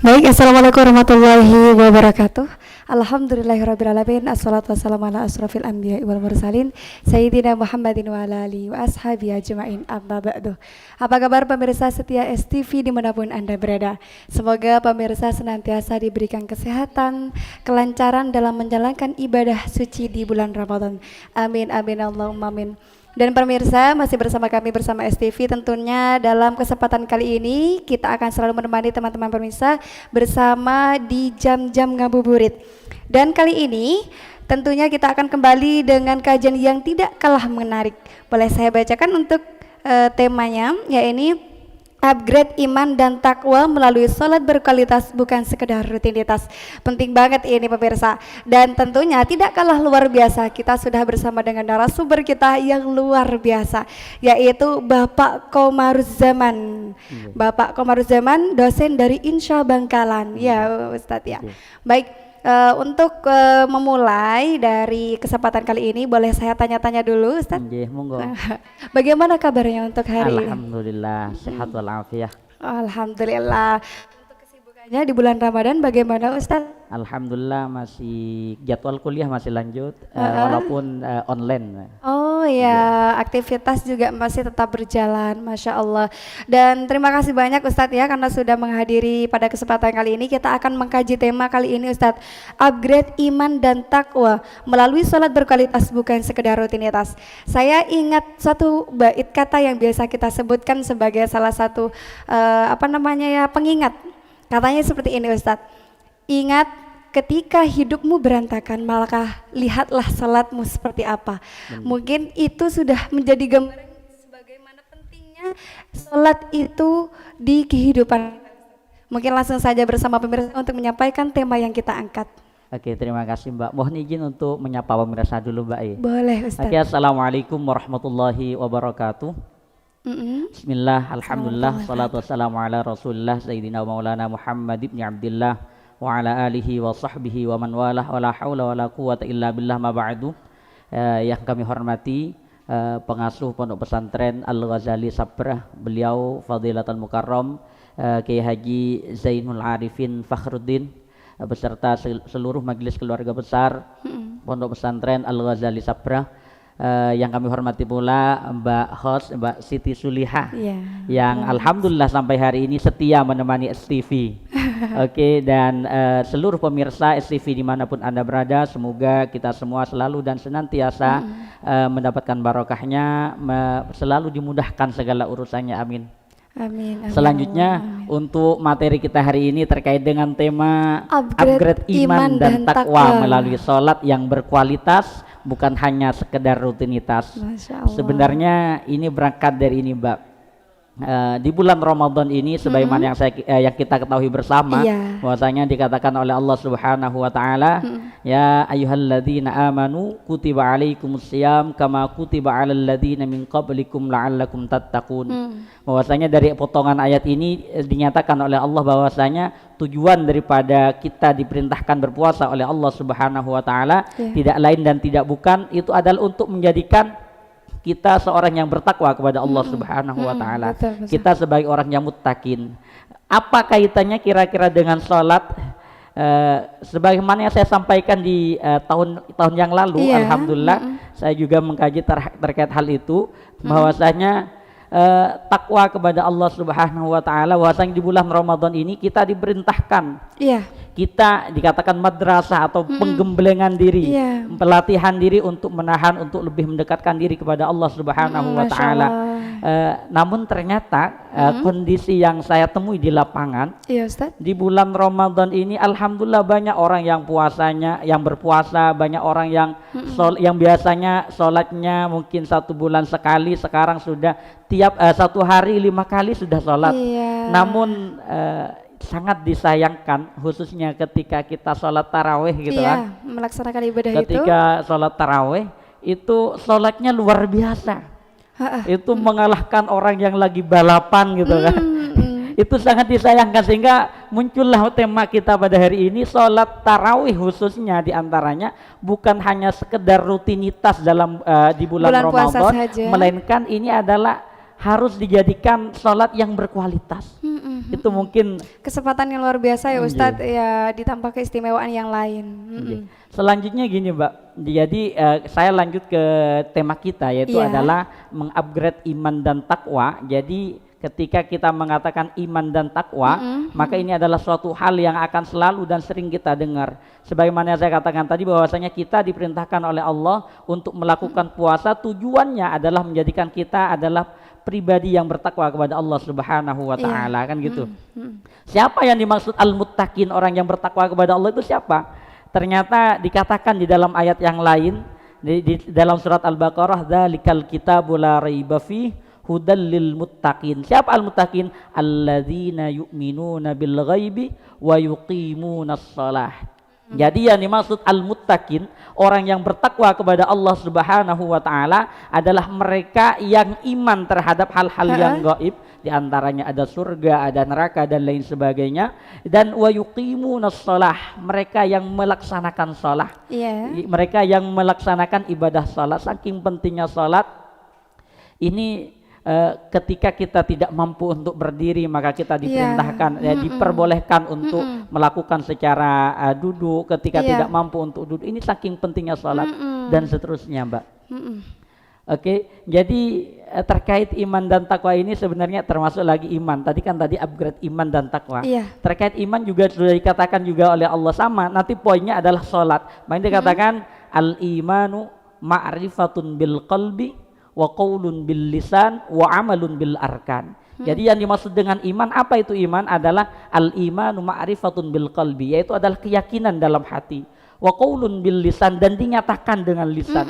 Baik, Assalamualaikum warahmatullahi wabarakatuh. Alhamdulillahirrabbilalamin. Assalatu wassalamu ala asrafil anbiya wal mursalin Sayyidina Muhammadin wa ala alihi wa ashabi ajma'in, amma ba'du. Apa kabar pemirsa setia STV dimanapun Anda berada? Semoga pemirsa senantiasa diberikan kesehatan, kelancaran dalam menjalankan ibadah suci di bulan Ramadan. Amin, amin, Allahumma amin. Dan pemirsa masih bersama kami bersama STV tentunya dalam kesempatan kali ini kita akan selalu menemani teman-teman pemirsa bersama di jam-jam ngabuburit. Dan kali ini tentunya kita akan kembali dengan kajian yang tidak kalah menarik. Boleh saya bacakan untuk temanya, yaitu upgrade iman dan takwa melalui sholat berkualitas, bukan sekedar rutinitas. Penting banget ini pemirsa. Dan tentunya tidak kalah luar biasa, kita sudah bersama dengan narasumber kita yang luar biasa, yaitu Bapak Komaruzzaman. Bapak Komaruzzaman, dosen dari Insya Bangkalan. Ya Ustadz ya. Baik. Untuk memulai dari kesempatan kali ini, boleh saya tanya-tanya dulu Ustadz? Monggo. Bagaimana kabarnya untuk hari ini? Alhamdulillah, sehat walafiat. Alhamdulillah. Untuk kesibukannya di bulan Ramadan bagaimana Ustadz? Alhamdulillah masih jadwal kuliah masih lanjut walaupun online. Oh ya, aktivitas juga masih tetap berjalan, Masya Allah. Dan terima kasih banyak Ustadz ya karena sudah menghadiri pada kesempatan kali ini. Kita akan mengkaji tema kali ini Ustadz, upgrade iman dan takwa melalui sholat berkualitas, bukan sekedar rutinitas. Saya ingat satu bait kata yang biasa kita sebutkan sebagai salah satu pengingat. Katanya seperti ini Ustadz, ingat ketika hidupmu berantakan, maka lihatlah salatmu seperti apa. Mungkin itu sudah menjadi gambaran sebagaimana pentingnya salat itu di kehidupan. Mungkin langsung saja bersama pemirsa untuk menyampaikan tema yang kita angkat. Oke, terima kasih Mbak. Mohon izin untuk menyapa pemirsa dulu Mbak. Boleh Ustaz. Oke, assalamualaikum warahmatullahi wabarakatuh. Bismillah, alhamdulillah, salatu wassalamu ala rasulillah Sayyidina Maulana Muhammad ibn Abdillah wa ala alihi wa sahbihi wa man walah, wa la hawla wa la quwata illa billah, ma ba'du. Yang kami hormati pengasuh Pondok Pesantren Al-Ghazali Sabrah, beliau Fadilatul Mukarram Kiai Haji Zainul Arifin Fakhruddin, beserta seluruh majelis keluarga besar Pondok Pesantren Al-Ghazali Sabrah. Yang kami hormati pula Mbak Siti Sulihah, yang alhamdulillah sampai hari ini setia menemani STV. Oke, dan seluruh pemirsa STV dimanapun Anda berada, semoga kita semua selalu dan senantiasa mendapatkan barokahnya, selalu dimudahkan segala urusannya, amin. Amin, amin. Selanjutnya untuk materi kita hari ini terkait dengan tema upgrade iman dan takwa melalui sholat yang berkualitas, bukan hanya sekedar rutinitas. Sebenarnya ini berangkat dari ini Mbak. Di bulan Ramadan ini sebagaimana yang kita ketahui bersama, bahwasanya dikatakan oleh Allah Subhanahu wa taala, ya ayyuhalladzina amanu kutiba alaikumusiyam kama kutiba alal ladzina min qablikum la'allakum tattaqun. Bahwasanya dari potongan ayat ini dinyatakan oleh Allah bahwasanya tujuan daripada kita diperintahkan berpuasa oleh Allah Subhanahu wa taala tidak lain dan tidak bukan itu adalah untuk menjadikan kita seorang yang bertakwa kepada Allah Subhanahu wa taala. Kita sebagai orang yang muttaqin. Apa kaitannya kira-kira dengan sholat? Sebagaimana yang saya sampaikan di tahun yang lalu, alhamdulillah saya juga mengkaji terkait hal itu, bahwasanya takwa kepada Allah Subhanahu wa taala, bahwasanya di bulan Ramadan ini kita diperintahkan, kita dikatakan madrasah atau penggemblengan diri, pelatihan diri untuk menahan, untuk lebih mendekatkan diri kepada Allah Subhanahu wa taala. Namun ternyata kondisi yang saya temui di lapangan, di bulan Ramadan ini alhamdulillah banyak orang yang puasanya, yang berpuasa, banyak orang yang biasanya sholatnya mungkin 1 bulan sekali, sekarang sudah tiap 1 hari 5 kali sudah sholat. Namun sangat disayangkan khususnya ketika kita sholat taraweh gitu kan, melaksanakan ibadah ketika sholat taraweh itu sholatnya luar biasa, itu mengalahkan orang yang lagi balapan gitu kan. Itu sangat disayangkan, sehingga muncullah tema kita pada hari ini, sholat tarawih khususnya diantaranya bukan hanya sekedar rutinitas dalam di bulan Ramadan, melainkan ini adalah harus dijadikan sholat yang berkualitas. Itu mungkin kesempatan yang luar biasa ya Ustadz, ya ditambah keistimewaan yang lain. Selanjutnya gini Mbak, jadi saya lanjut ke tema kita yaitu adalah mengupgrade iman dan takwa. Jadi ketika kita mengatakan iman dan takwa, maka ini adalah suatu hal yang akan selalu dan sering kita dengar. Sebagaimana saya katakan tadi bahwasanya kita diperintahkan oleh Allah untuk melakukan puasa, tujuannya adalah menjadikan kita adalah pribadi yang bertakwa kepada Allah Subhanahu wa taala, kan gitu. Siapa yang dimaksud al-muttaqin, orang yang bertakwa kepada Allah itu siapa? Ternyata dikatakan di dalam ayat yang lain di dalam surat Al-Baqarah, dzalikal kitabu la raiba fih hudal lil muttaqin. Siapa al-muttaqin? Alladzina yu'minuna bil ghaibi wa yuqimunas shalah. Jadi yang dimaksud al-muttaqin, orang yang bertakwa kepada Allah Subhanahu wa taala adalah mereka yang iman terhadap hal-hal yang gaib, di antaranya ada surga, ada neraka dan lain sebagainya, dan wa yuqimunas shalah, mereka yang melaksanakan salat. Mereka yang melaksanakan ibadah salat. Saking pentingnya salat ini, ketika kita tidak mampu untuk berdiri maka kita diperintahkan, diperbolehkan untuk melakukan secara duduk. Ketika tidak mampu untuk duduk, ini saking pentingnya sholat dan seterusnya Mbak. Oke, jadi terkait iman dan takwa ini sebenarnya termasuk lagi iman. Tadi upgrade iman dan takwa. Terkait iman juga sudah dikatakan juga oleh Allah sama. Nanti poinnya adalah sholat. Makanya dikatakan al-imanu ma'rifatun bil qalbi wa qaulun bil lisan wa amalun bil arkan. Jadi yang dimaksud dengan iman, apa itu iman? Adalah al-imanu ma'rifatun bil qalbi, yaitu adalah keyakinan dalam hati. Wa qaulun bil lisan, dan dinyatakan dengan lisan.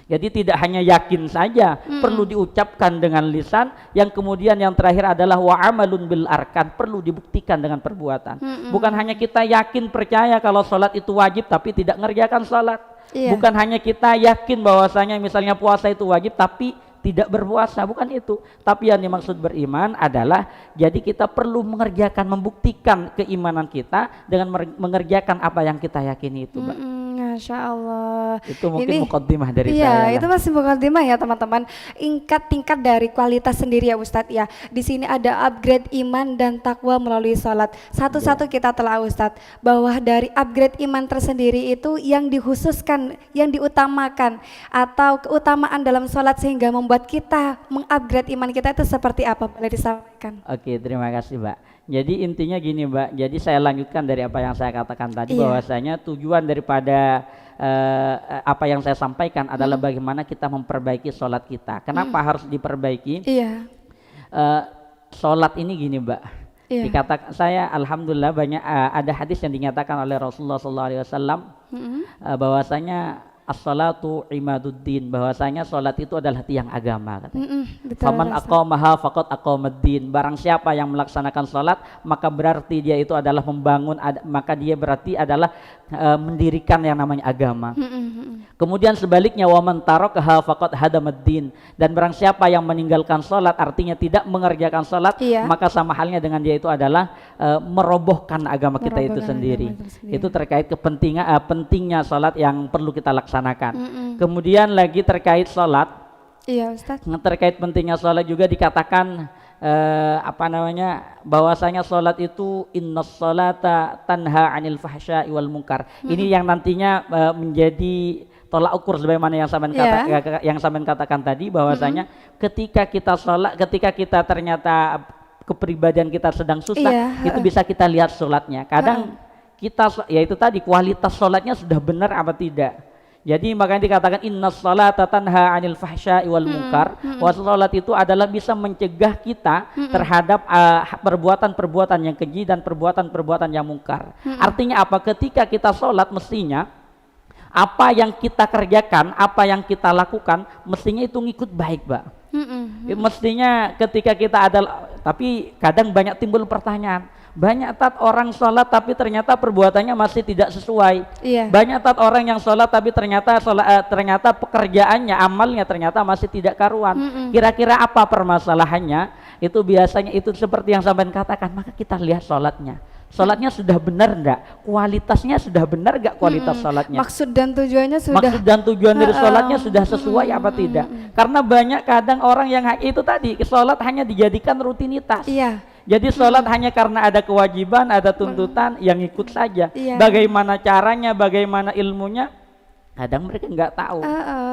Jadi tidak hanya yakin saja, perlu diucapkan dengan lisan. Yang kemudian yang terakhir adalah wa amalun bil arkan, perlu dibuktikan dengan perbuatan. Bukan hanya kita yakin percaya kalau sholat itu wajib tapi tidak mengerjakan sholat. Bukan hanya kita yakin bahwasanya misalnya puasa itu wajib tapi tidak berpuasa, bukan itu. Tapi yang dimaksud beriman adalah jadi kita perlu mengerjakan, membuktikan keimanan kita dengan mengerjakan apa yang kita yakini itu, Mbak. Masya Allah. Itu mungkin mukaddimah dari saya. Iya, itu masih mukaddimah ya teman-teman. Tingkat dari kualitas sendiri ya Ustadz ya. Di sini ada upgrade iman dan takwa melalui sholat. Satu-satu kita telah Ustadz bahwa dari upgrade iman tersendiri itu yang dikhususkan, yang diutamakan atau keutamaan dalam sholat sehingga membuat kita mengupgrade iman kita itu seperti apa? Boleh disampaikan? Oke, terima kasih Mbak. Jadi intinya gini Mbak, jadi saya lanjutkan dari apa yang saya katakan tadi, bahwasanya tujuan daripada apa yang saya sampaikan adalah bagaimana kita memperbaiki sholat kita. Kenapa harus diperbaiki? Sholat ini gini Mbak, dikatakan saya alhamdulillah banyak ada hadis yang dinyatakan oleh Rasulullah SAW bahwasanya as-salatu imaduddin, bahwasanya salat itu adalah tiang agama. Faman aqamaha faqad aqamaddin, barang siapa yang melaksanakan salat maka berarti dia itu adalah membangun, maka dia berarti adalah mendirikan yang namanya agama. Kemudian sebaliknya waman tarakaha faqad hadamaddin, dan barang siapa yang meninggalkan salat artinya tidak mengerjakan salat, maka sama halnya dengan dia itu adalah merobohkan agama kita itu sendiri. Itu terkait pentingnya salat yang perlu kita laksanakan. Kemudian lagi terkait sholat, Ustaz. Terkait pentingnya sholat juga dikatakan bahwasanya sholat itu innas sholata tanha anil fahsya'i wal munkar. Ini yang nantinya menjadi tolak ukur sebagaimana yang sampean katakan tadi, bahwasanya ketika kita sholat, ketika kita ternyata kepribadian kita sedang susah, itu bisa kita lihat sholatnya. Kadang kita, yaitu tadi kualitas sholatnya sudah benar apa tidak. Jadi makanya dikatakan innas sholata tanha anil fahsya'i wal munkar. Sholat itu adalah bisa mencegah kita terhadap perbuatan-perbuatan yang keji dan perbuatan-perbuatan yang mungkar. Artinya apa? Ketika kita sholat mestinya apa yang kita kerjakan, apa yang kita lakukan mestinya itu ngikut baik, Mbak. Mestinya ketika kita tapi kadang banyak timbul pertanyaan. Banyak orang sholat tapi ternyata perbuatannya masih tidak sesuai. Banyak orang yang sholat tapi ternyata pekerjaannya, amalnya ternyata masih tidak karuan. Kira-kira apa permasalahannya? Itu biasanya itu seperti yang sampean katakan, maka kita lihat sholatnya. Sholatnya sudah benar enggak? Kualitasnya sudah benar enggak kualitas sholatnya? Maksud dan tujuannya sudah. Maksud dan tujuan dari sholatnya sudah sesuai apa tidak? Karena banyak kadang orang yang itu tadi sholat hanya dijadikan rutinitas. Jadi sholat hanya karena ada kewajiban, ada tuntutan, yang ikut saja. Iya. Bagaimana caranya, bagaimana ilmunya, kadang mereka nggak tahu.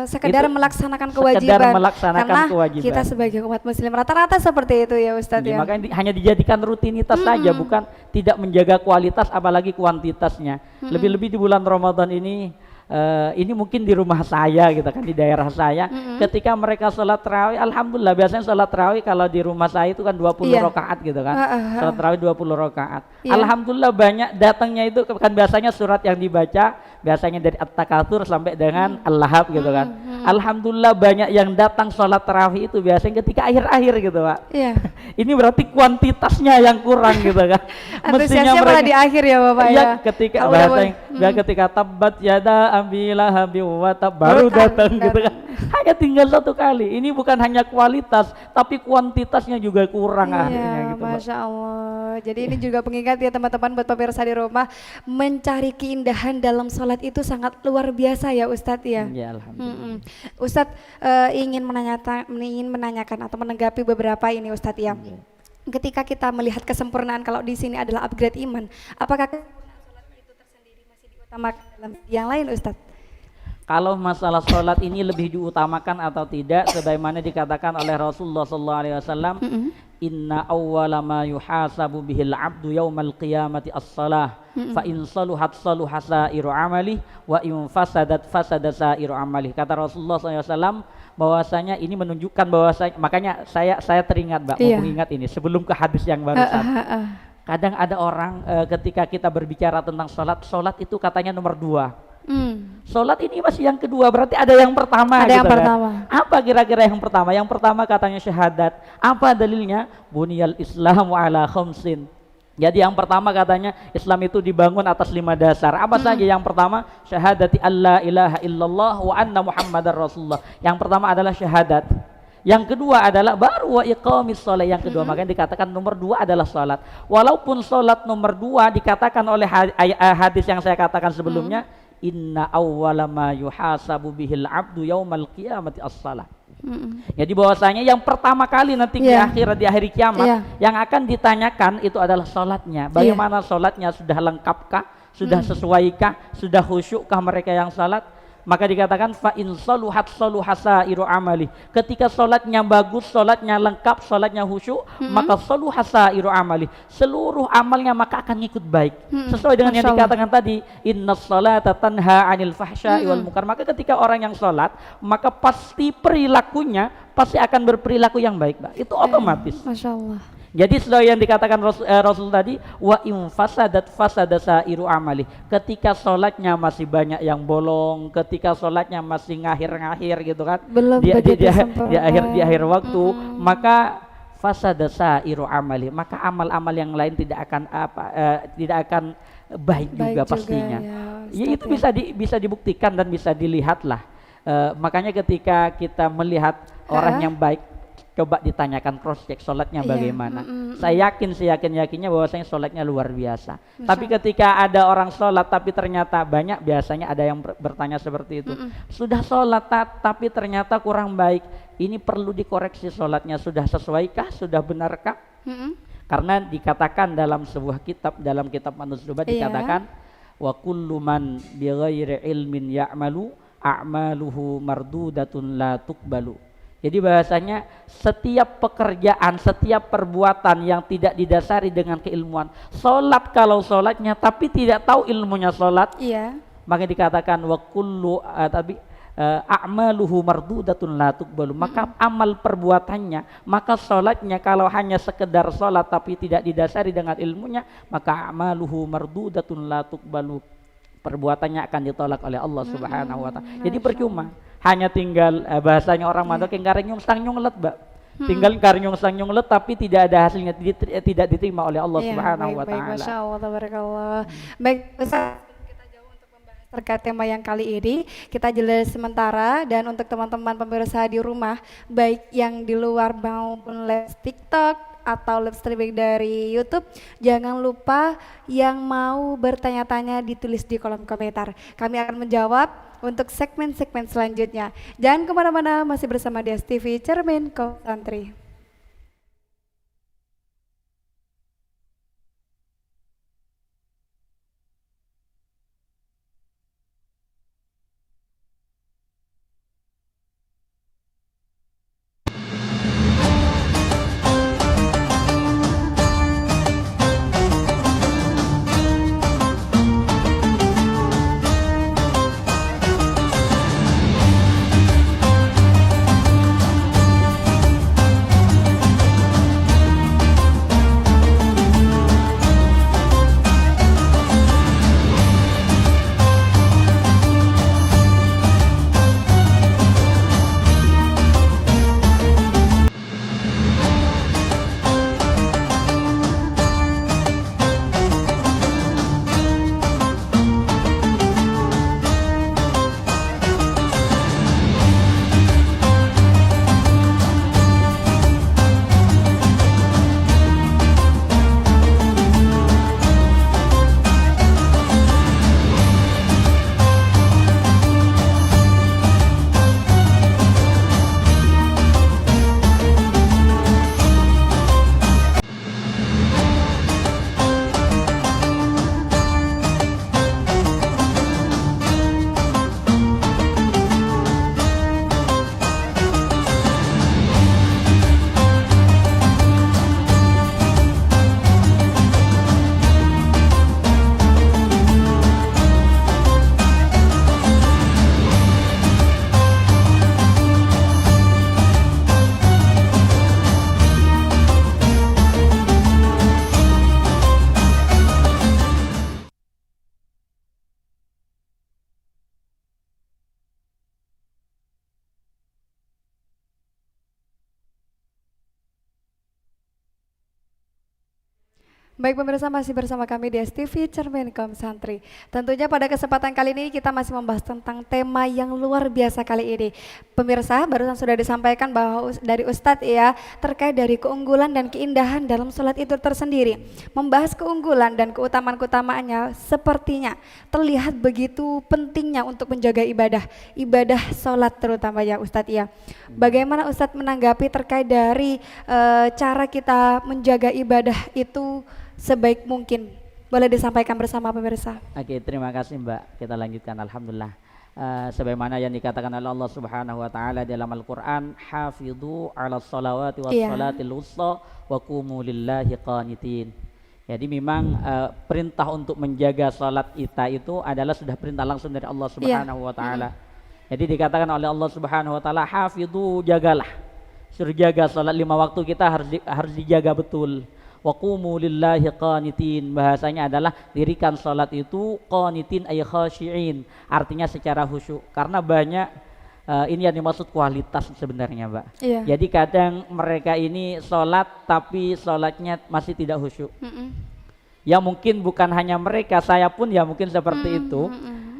Sekedar Itu melaksanakan sekedar kewajiban. melaksanakan Karena kewajiban. kita sebagai umat muslim rata-rata seperti itu ya Ustadz ya. Makanya hanya dijadikan rutinitas saja, bukan tidak menjaga kualitas apalagi kuantitasnya. Lebih-lebih di bulan Ramadan ini mungkin di rumah saya gitu kan, di daerah saya, ketika mereka sholat tarawih, alhamdulillah biasanya sholat tarawih kalau di rumah saya itu kan 20 rakaat gitu kan, sholat tarawih 20 rakaat. Alhamdulillah banyak datangnya itu kan, biasanya surat yang dibaca biasanya dari At-Takatsur sampai dengan Al-Lahab gitu kan. Alhamdulillah banyak yang datang sholat tarawih itu biasanya ketika akhir-akhir gitu Pak. Ini berarti kuantitasnya yang kurang gitu kan. Mestinya mereka malah di akhir ya Bapak ya. Ketika ketika tabat yada Abilah wa tab baru datang gitu kan. Hanya tinggal satu kali. Ini bukan hanya kualitas tapi kuantitasnya juga kurang akhirnya gitu. Masya Allah. Jadi ini juga pengingat ya teman-teman buat pemirsa di rumah, mencari keindahan dalam sholat itu sangat luar biasa ya Ustadz ya. Ya alhamdulillah. Ustadz ingin menanyakan atau menanggapi beberapa ini Ustadz ya. Ketika kita melihat kesempurnaan kalau di sini adalah upgrade iman, apakah sholat itu tersendiri masih diutamakan dalam yang lain Ustadz? Kalau masalah sholat ini lebih diutamakan atau tidak, sebagaimana dikatakan oleh Rasulullah SAW, inna awwala ma yuhasabu bihil abdu yaumal qiyamati as-salah, fa in saluhat saluha sairu amali, wa in fasadat fasada sairu amali. Kata Rasulullah SAW bahwasanya ini menunjukkan bahwasanya, makanya saya teringat Mbak, mau mengingat ini sebelum ke hadis yang barusan. Kadang ada orang ketika kita berbicara tentang sholat itu katanya nomor 2. Sholat ini masih yang kedua, berarti ada yang pertama. Ada gitu yang pertama. Apa kira-kira yang pertama? Yang pertama katanya syahadat. Apa dalilnya? Buniyal Islamu ala khamsin. Jadi yang pertama katanya Islam itu dibangun atas 5 dasar. Apa saja yang pertama? Syahadati alla ilaha illallah wa anna muhammadar rasulullah. Yang pertama adalah syahadat. Yang kedua adalah baru wa iqamis shalah. Yang kedua makanya dikatakan nomor 2 adalah salat. Walaupun salat nomor 2 dikatakan oleh hadis yang saya katakan sebelumnya, inna awwala ma yuhasabu bihil abdu yaumal qiyamati as-salah. Jadi bahwasanya yang pertama kali nanti di akhir kiamat yang akan ditanyakan itu adalah salatnya. Bagaimana salatnya, sudah lengkapkah, sudah sesuaikah, sudah khusyukkah mereka yang salat? Maka dikatakan fa in saluhat saluhasairu amali. Ketika salatnya bagus, salatnya lengkap, salatnya khusyuk, maka saluhasairu amali. Seluruh amalnya maka akan ikut baik. Sesuai dengan yang dikatakan tadi, innas salata tanha 'anil fahsya'i wal munkar. Maka ketika orang yang salat, maka pasti perilakunya pasti akan berperilaku yang baik, Mbak. Itu otomatis. Masya Allah. Jadi sesuai yang dikatakan Rasul tadi, wa in fasadat fasada sairu amali. Ketika sholatnya masih banyak yang bolong, ketika sholatnya masih ngahir-ngahir gitu kan, belum di akhir waktu, maka fasada sairu amali, maka amal-amal yang lain tidak akan baik juga pastinya. Ya, itu bisa dibuktikan dan bisa dilihatlah. Makanya ketika kita melihat orang yang baik, coba ditanyakan cross check sholatnya bagaimana. Saya yakinnya bahwasanya sholatnya luar biasa. Tapi ketika ada orang sholat tapi ternyata banyak, biasanya ada yang bertanya seperti itu. Sudah sholat tapi ternyata kurang baik. Ini perlu dikoreksi sholatnya, sudah sesuaikah, sudah benarkah? Karena dikatakan dalam sebuah kitab, dalam kitab An-Nuzubat dikatakan wa kullu man bighairi ilmin ya'malu a'maluhu mardudatun la tuqbalu. Jadi bahasanya setiap pekerjaan, setiap perbuatan yang tidak didasari dengan keilmuan, sholat kalau sholatnya tapi tidak tahu ilmunya sholat, maka dikatakan wa kullu a'maluhu mardudatun la tuqbalu. Maka amal perbuatannya, maka sholatnya kalau hanya sekedar sholat tapi tidak didasari dengan ilmunya, maka a'maluhu mardudatun la tuqbalu. Perbuatannya akan ditolak oleh Allah Subhanahu wa ta'ala. Jadi percuma. Hanya tinggal bahasanya orang Mandok yang karenyung sang nyunglet, Mbak. Tinggal karenyung sang nyunglet tapi tidak ada hasilnya, tidak diterima oleh Allah Subhanahu wa ta'ala. Masya Allah, tabarakallah. Baik, kita jauh untuk membahas terkait tema yang kali ini. Kita jelas sementara, dan untuk teman-teman pemirsa di rumah, baik yang di luar maupun live TikTok atau live streaming dari YouTube, jangan lupa yang mau bertanya-tanya ditulis di kolom komentar. Kami akan menjawab untuk segmen-segmen selanjutnya. Jangan kemana-mana, masih bersama Dias TV Cermin Kaum Santri. Baik pemirsa, masih bersama kami di STV Cermenkom Santri. Tentunya pada kesempatan kali ini kita masih membahas tentang tema yang luar biasa kali ini. Pemirsa, barusan sudah disampaikan bahwa dari Ustadz ya terkait dari keunggulan dan keindahan dalam sholat itu tersendiri. Membahas keunggulan dan keutamaan-keutamaannya sepertinya terlihat begitu pentingnya untuk menjaga ibadah sholat terutama ya Ustadz ya. Bagaimana Ustadz menanggapi terkait dari cara kita menjaga ibadah itu sebaik mungkin, boleh disampaikan bersama pemirsa. Oke, terima kasih Mbak. Kita lanjutkan. Alhamdulillah. Sebagaimana yang dikatakan oleh Allah Subhanahu wa taala dalam Al-Qur'an, hafidhu 'alas shalawati was salatil wusta wa qumu lillahi qanitin. Jadi memang perintah untuk menjaga salat kita itu adalah sudah perintah langsung dari Allah Subhanahu wa taala. Jadi dikatakan oleh Allah Subhanahu wa taala, hafidhu, jagalah. Suruh jaga salat 5 waktu kita harus dijaga betul. Wa qumu lillahi qanitin, bahasanya adalah dirikan salat itu qanitin ay khashi'in, artinya secara khusyuk. Karena banyak ini yang dimaksud kualitas sebenarnya Mbak. Jadi kadang mereka ini salat tapi salatnya masih tidak khusyuk. Ya mungkin bukan hanya mereka, saya pun ya mungkin seperti itu.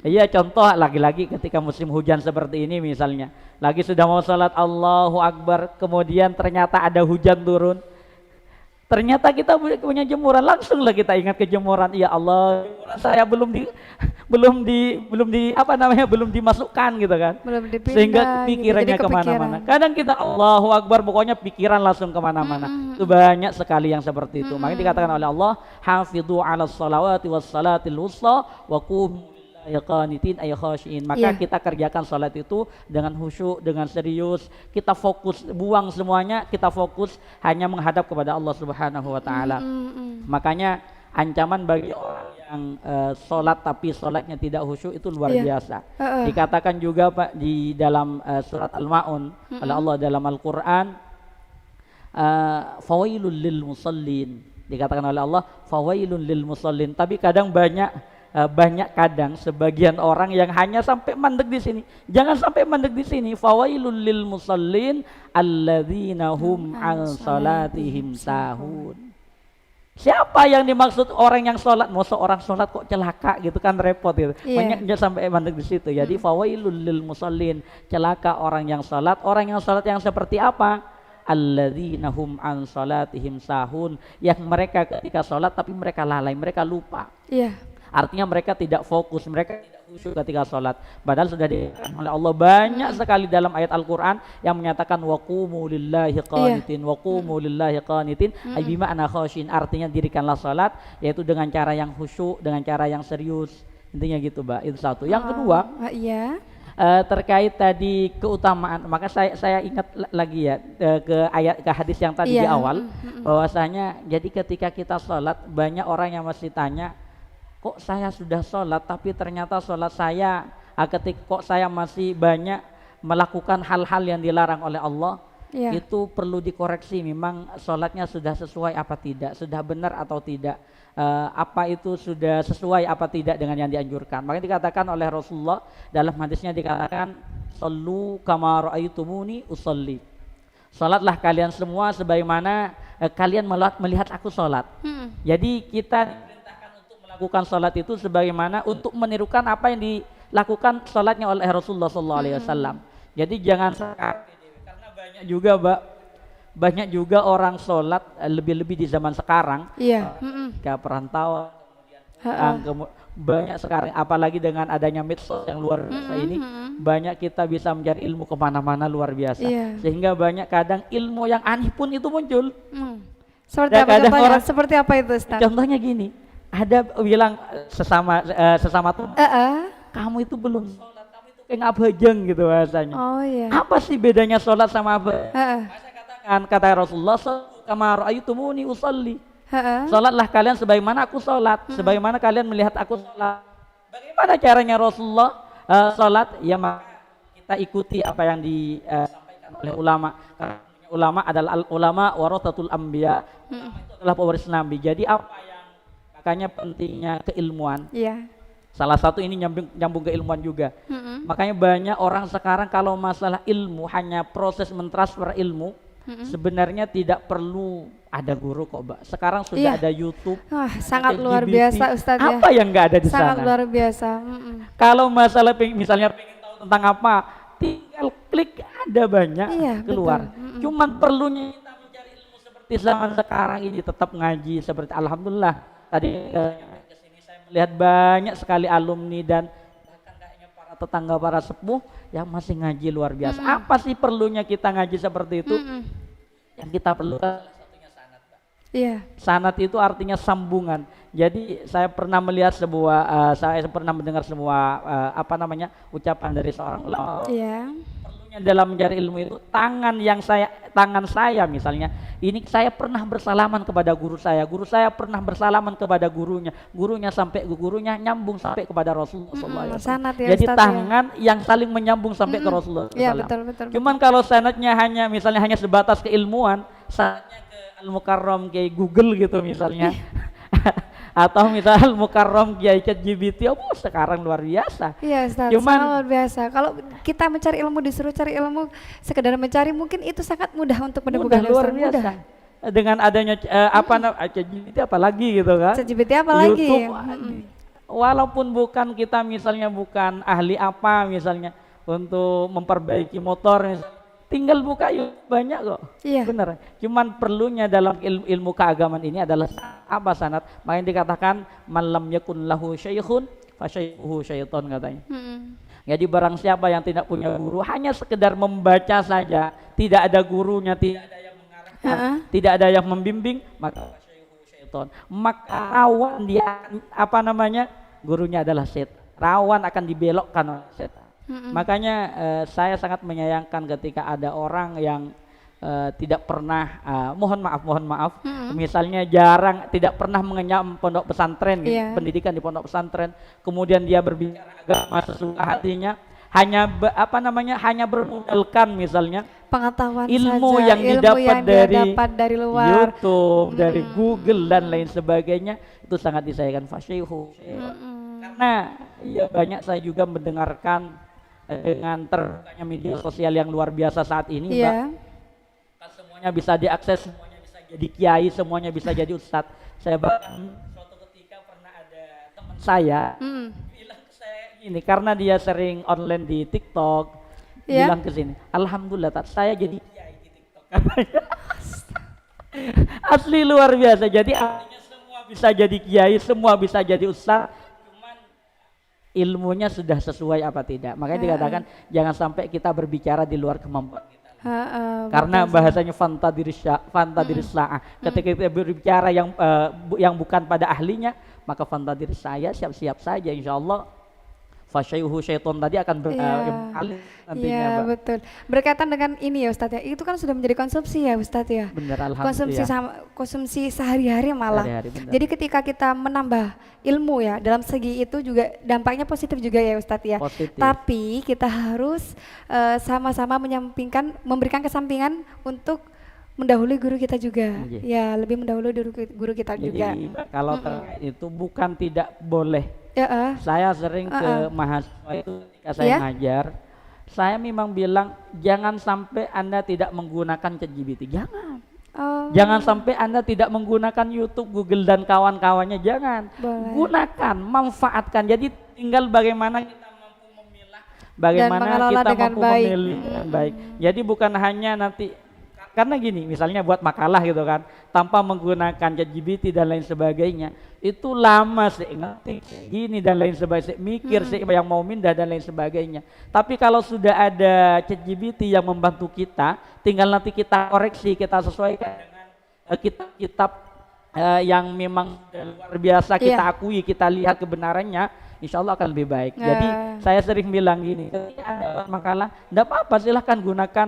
Iya, contoh lagi-lagi ketika musim hujan seperti ini misalnya, lagi sudah mau salat Allahu Akbar, kemudian ternyata ada hujan turun. Ternyata kita punya jemuran, langsunglah kita ingat ke jemuran. Ya Allah, jemuran saya belum dimasukkan gitu kan. Belum dipindah, sehingga pikirannya gitu, kemana-mana. Kadang kita Allahu Akbar, pokoknya pikiran langsung kemana-mana. Itu banyak sekali yang seperti itu. Makanya dikatakan oleh Allah, hafidhu 'alas shalawati was salatil wusta wa qumu lillahi qanitin ay khashiin. Maka kita kerjakan salat itu dengan khusyuk, dengan serius. Kita fokus, buang semuanya, kita fokus hanya menghadap kepada Allah Subhanahu wa taala. Makanya ancaman bagi orang yang sholat tapi sholatnya tidak khusyuk itu luar biasa. Dikatakan juga Pak di dalam surat Al-Ma'un oleh Allah dalam Al-Quran, fawailul lil musallin. Dikatakan oleh Allah fawailun lil musallin. Tapi kadang kadang sebagian orang yang hanya sampai mandek di sini. Jangan sampai mandek di sini. Fawailul lil musallin alladzina hum an salatihim sahun. Siapa yang dimaksud orang yang sholat? Mau seorang sholat kok celaka gitu kan, repot gitu. Banyak sampai mandek di situ. Jadi fawailul lil musallin, celaka orang yang sholat. Orang yang sholat yang seperti apa? Alladzina hum an salatihim sahun, yang mereka ketika sholat tapi mereka lalai, mereka lupa. Artinya mereka tidak fokus, mereka tidak khusyuk ketika sholat. Padahal sudah dikatakan oleh Allah banyak sekali dalam ayat Al-Quran yang menyatakan wa qumu lillahi qanitin, wa qumu lillahi qanitin, ay bima'na khashin, artinya dirikanlah sholat, yaitu dengan cara yang khusyuk, dengan cara yang serius. Intinya gitu Mbak, itu satu. Yang kedua, terkait tadi keutamaan, maka saya ingat lagi ya ke hadis yang tadi di awal, bahwasanya jadi ketika kita sholat, banyak orang yang masih tanya, kok saya sudah sholat tapi ternyata sholat saya kok saya masih banyak melakukan hal-hal yang dilarang oleh Allah. Itu perlu dikoreksi, memang sholatnya sudah sesuai apa tidak, sudah benar atau tidak, apa itu sudah sesuai apa tidak dengan yang dianjurkan. Makanya dikatakan oleh Rasulullah dalam hadisnya, dikatakan sallu kama ra'aitumuni usolli, sholatlah kalian semua sebagaimana kalian melihat aku sholat. Jadi kita lakukan sholat itu sebagaimana untuk menirukan apa yang dilakukan sholatnya oleh Rasulullah SAW. Jadi jangan karena banyak juga orang sholat lebih-lebih di zaman sekarang, kayak perantauan, banyak sekarang, apalagi dengan adanya medsos yang luar biasa ini, banyak kita bisa mencari ilmu kemana-mana luar biasa, sehingga banyak kadang ilmu yang aneh pun itu muncul. Seperti apa itu Ustaz? Contohnya gini, ada bilang sesama tuh, kamu itu belum sholat, kamu itu kayak ngabajeng gitu bahasanya. Apa sih bedanya sholat sama apa? Kata Rasulullah, kama ra'aitumuni usolli, sholatlah kalian sebagaimana aku sholat, sebagaimana kalian melihat aku sholat. Bagaimana caranya Rasulullah sholat? Ya maka kita ikuti apa yang disampaikan oleh ulama. Ulama adalah ulama warathatul anbiya, itu adalah pewaris Nabi. Jadi apa yang makanya pentingnya keilmuan. Salah satu ini nyambung ke ilmuwan juga. Makanya banyak orang sekarang kalau masalah ilmu hanya proses mentransfer ilmu, sebenarnya tidak perlu ada guru kok, Mbak. Sekarang sudah ada YouTube. Wah, sangat ada luar LGBT. biasa Ustadz ya. Apa yang nggak ada di Sangat sana? luar biasa. Kalau masalah misalnya pengen tahu tentang apa, tinggal klik, ada banyak keluar. Cuman perlunya kita mencari ilmu seperti zaman sekarang ini, tetap ngaji seperti alhamdulillah. Tadi kesini saya melihat banyak sekali alumni dan bahkan kayaknya para tetangga, para sepuh yang masih ngaji luar biasa. Apa sih perlunya kita ngaji seperti itu? Yang kita perlukan salah satunya sanad, Pak. Iya. Sanad itu artinya sambungan. Jadi saya pernah melihat saya pernah mendengar sebuah ucapan dari seorang ulama. Iya. Perlunya dalam mencari ilmu itu tangan saya misalnya, ini saya pernah bersalaman kepada guru saya pernah bersalaman kepada gurunya sampai gurunya nyambung sampai kepada Rasulullah SAW. Sanad ya, Jadi Ustadz, tangan yang saling menyambung sampai ke Rasulullah SAW. Iya, betul. Cuman kalau sanadnya hanya sebatas keilmuan, sanadnya ke Al-Mukarram kayak Google gitu misalnya. Atau misal Al-Mukarram Kiai ChatGPT, sekarang luar biasa. Iya Ustaz, Cuman sangat luar biasa. Kalau kita mencari ilmu, disuruh cari ilmu, sekedar mencari mungkin itu sangat mudah untuk menemukan. Luar biasa. Dengan adanya ChatGPT apalagi gitu kan. ChatGPT apalagi. YouTube, walaupun kita misalnya bukan ahli apa misalnya untuk memperbaiki motor misalnya, tinggal buka YouTube banyak kok. Iya. Benar. Cuman perlunya dalam ilmu keagamaan ini adalah sanad. Makanya dikatakan man lam yakun lahu syaikhun fa syaikhuhu syaiton katanya. Jadi barang siapa yang tidak punya guru, hanya sekedar membaca saja, tidak ada gurunya, tidak ada yang mengarahkan, tidak ada yang membimbing, maka fa syaikhuhu syaiton. Maka rawan dia gurunya adalah setan. Rawan akan dibelokkan oleh setan. Makanya saya sangat menyayangkan ketika ada orang yang tidak pernah mohon maaf misalnya tidak pernah mengenyam pondok pesantren pendidikan di pondok pesantren, kemudian dia berbicara agama sesuka hatinya, hanya hanya bermodalkan misalnya pengetahuan ilmu saja, yang didapat dari luar, YouTube, dari Google dan lain sebagainya, itu sangat disayangkan fasyaihu. Karena banyak saya juga mendengarkan dengan terbukanya media sosial yang luar biasa saat ini, Mbak. Kan semuanya bisa diakses, semuanya bisa jadi kiai, semuanya bisa jadi ustadz. Saya bahkan suatu ketika pernah ada teman saya bilang ke saya gini, karena dia sering online di TikTok, bilang ke sini, alhamdulillah saya jadi kiai di TikTok. Asli luar biasa. Jadi artinya semua bisa jadi kiai, semua bisa jadi ustadz. Ilmunya sudah sesuai apa tidak. Makanya dikatakan jangan sampai kita berbicara di luar kemampuan kita. Karena bahasanya fantadirislah. Ketika kita berbicara yang bukan pada ahlinya, maka fantadiris saya siap-siap saja, insya Allah fasyaihu syaiton tadi akan beralih nantinya. Iya, betul. Berkaitan dengan ini ya Ustadz ya, itu kan sudah menjadi konsumsi ya Ustadz ya. Benar, alhamdulillah. Konsumsi sehari-hari malah. Jadi ketika kita menambah ilmu ya, dalam segi itu juga dampaknya positif juga ya Ustadz ya. Positif. Tapi kita harus sama-sama memberikan kesampingan untuk mendahului guru kita juga. Ya, lebih mendahului guru kita juga. Jadi kalau itu bukan tidak boleh. Saya sering ke mahasiswa itu ketika saya ngajar, saya memang bilang jangan sampai Anda tidak menggunakan ChatGPT, jangan. Jangan sampai Anda tidak menggunakan YouTube, Google dan kawan-kawannya, jangan. Gunakan, manfaatkan. Jadi tinggal bagaimana kita mampu memilah, bagaimana kita mampu memilih dengan baik. Jadi bukan hanya nanti, karena gini, misalnya buat makalah gitu kan, tanpa menggunakan ChatGPT dan lain sebagainya, itu lama sih ngetik gini dan lain sebagainya, mikir sih yang mau mindah dan lain sebagainya. Tapi kalau sudah ada ChatGPT yang membantu kita, tinggal nanti kita koreksi, kita sesuaikan dengan kitab-kitab yang memang luar biasa kita akui, kita lihat kebenarannya, insya Allah akan lebih baik. Jadi saya sering bilang gini, ketika ada makalah, tidak apa-apa, silahkan gunakan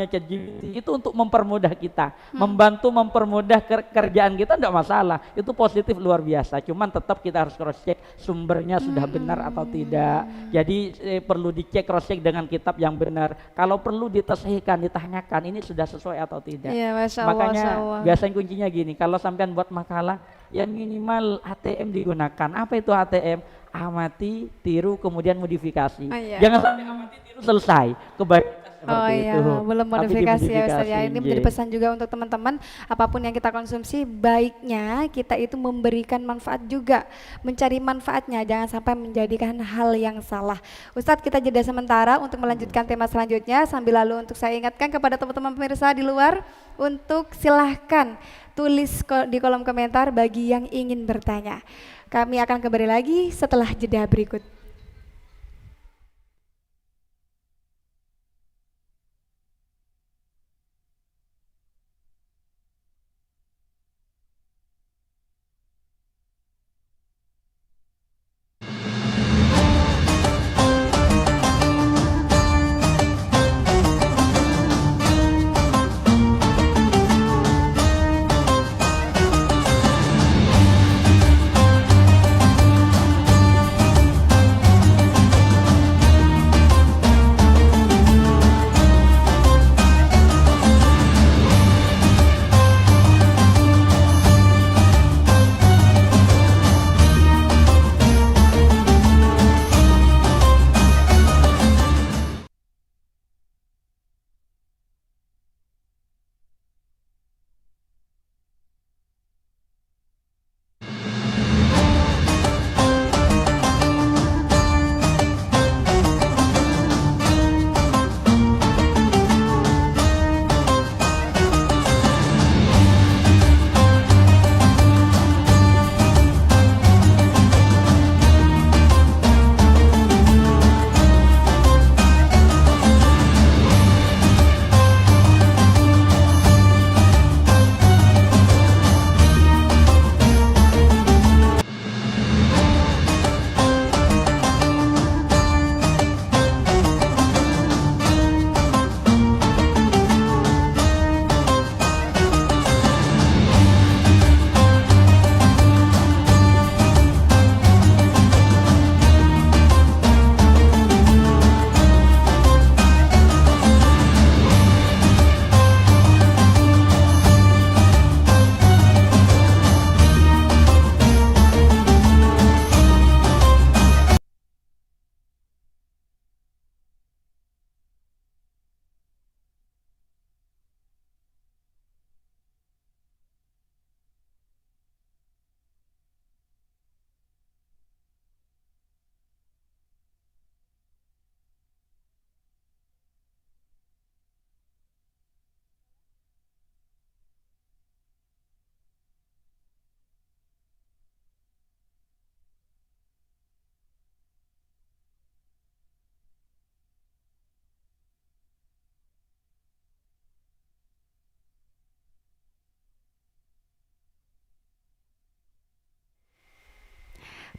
ChatGPT itu untuk mempermudah kita, mempermudah kerjaan kita, tidak masalah, itu positif luar biasa. Cuman tetap kita harus cross check sumbernya sudah benar atau tidak. Jadi perlu dicek, cross check dengan kitab yang benar. Kalau perlu ditesihkan, ditanyakan ini sudah sesuai atau tidak. Ya, Masya Allah, makanya Masya Allah. biasanya kuncinya gini, kalau sampean buat makalah, yang minimal ATM digunakan. Apa itu ATM? Amati, tiru, kemudian modifikasi. Jangan sampai amati, tiru, selesai. Kebaikan Oh seperti iya, itu. belum Tapi modifikasi ya Ustaz ya. Ini dimodifikasi, menjadi nggih. pesan juga untuk teman-teman, apapun yang kita konsumsi, baiknya kita itu memberikan manfaat juga, mencari manfaatnya, jangan sampai menjadikan hal yang salah. Ustadz, kita jeda sementara untuk melanjutkan tema selanjutnya, sambil lalu untuk saya ingatkan kepada teman-teman pemirsa di luar, untuk silahkan tulis di kolom komentar bagi yang ingin bertanya. Kami akan kembali lagi setelah jeda berikut.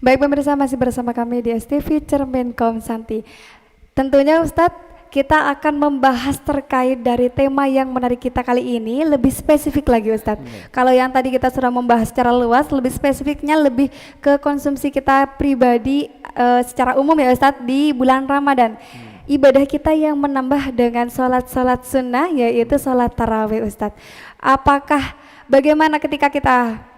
Baik pemirsa, masih bersama kami di STV Cermin Kaum Santi. Tentunya Ustadz, kita akan membahas terkait dari tema yang menarik kita kali ini, lebih spesifik lagi Ustadz. Kalau yang tadi kita sudah membahas secara luas, lebih spesifiknya lebih ke konsumsi kita pribadi secara umum ya Ustadz di bulan Ramadan. Ibadah kita yang menambah dengan sholat-sholat sunnah, yaitu sholat tarawih Ustadz. Apakah bagaimana ketika kita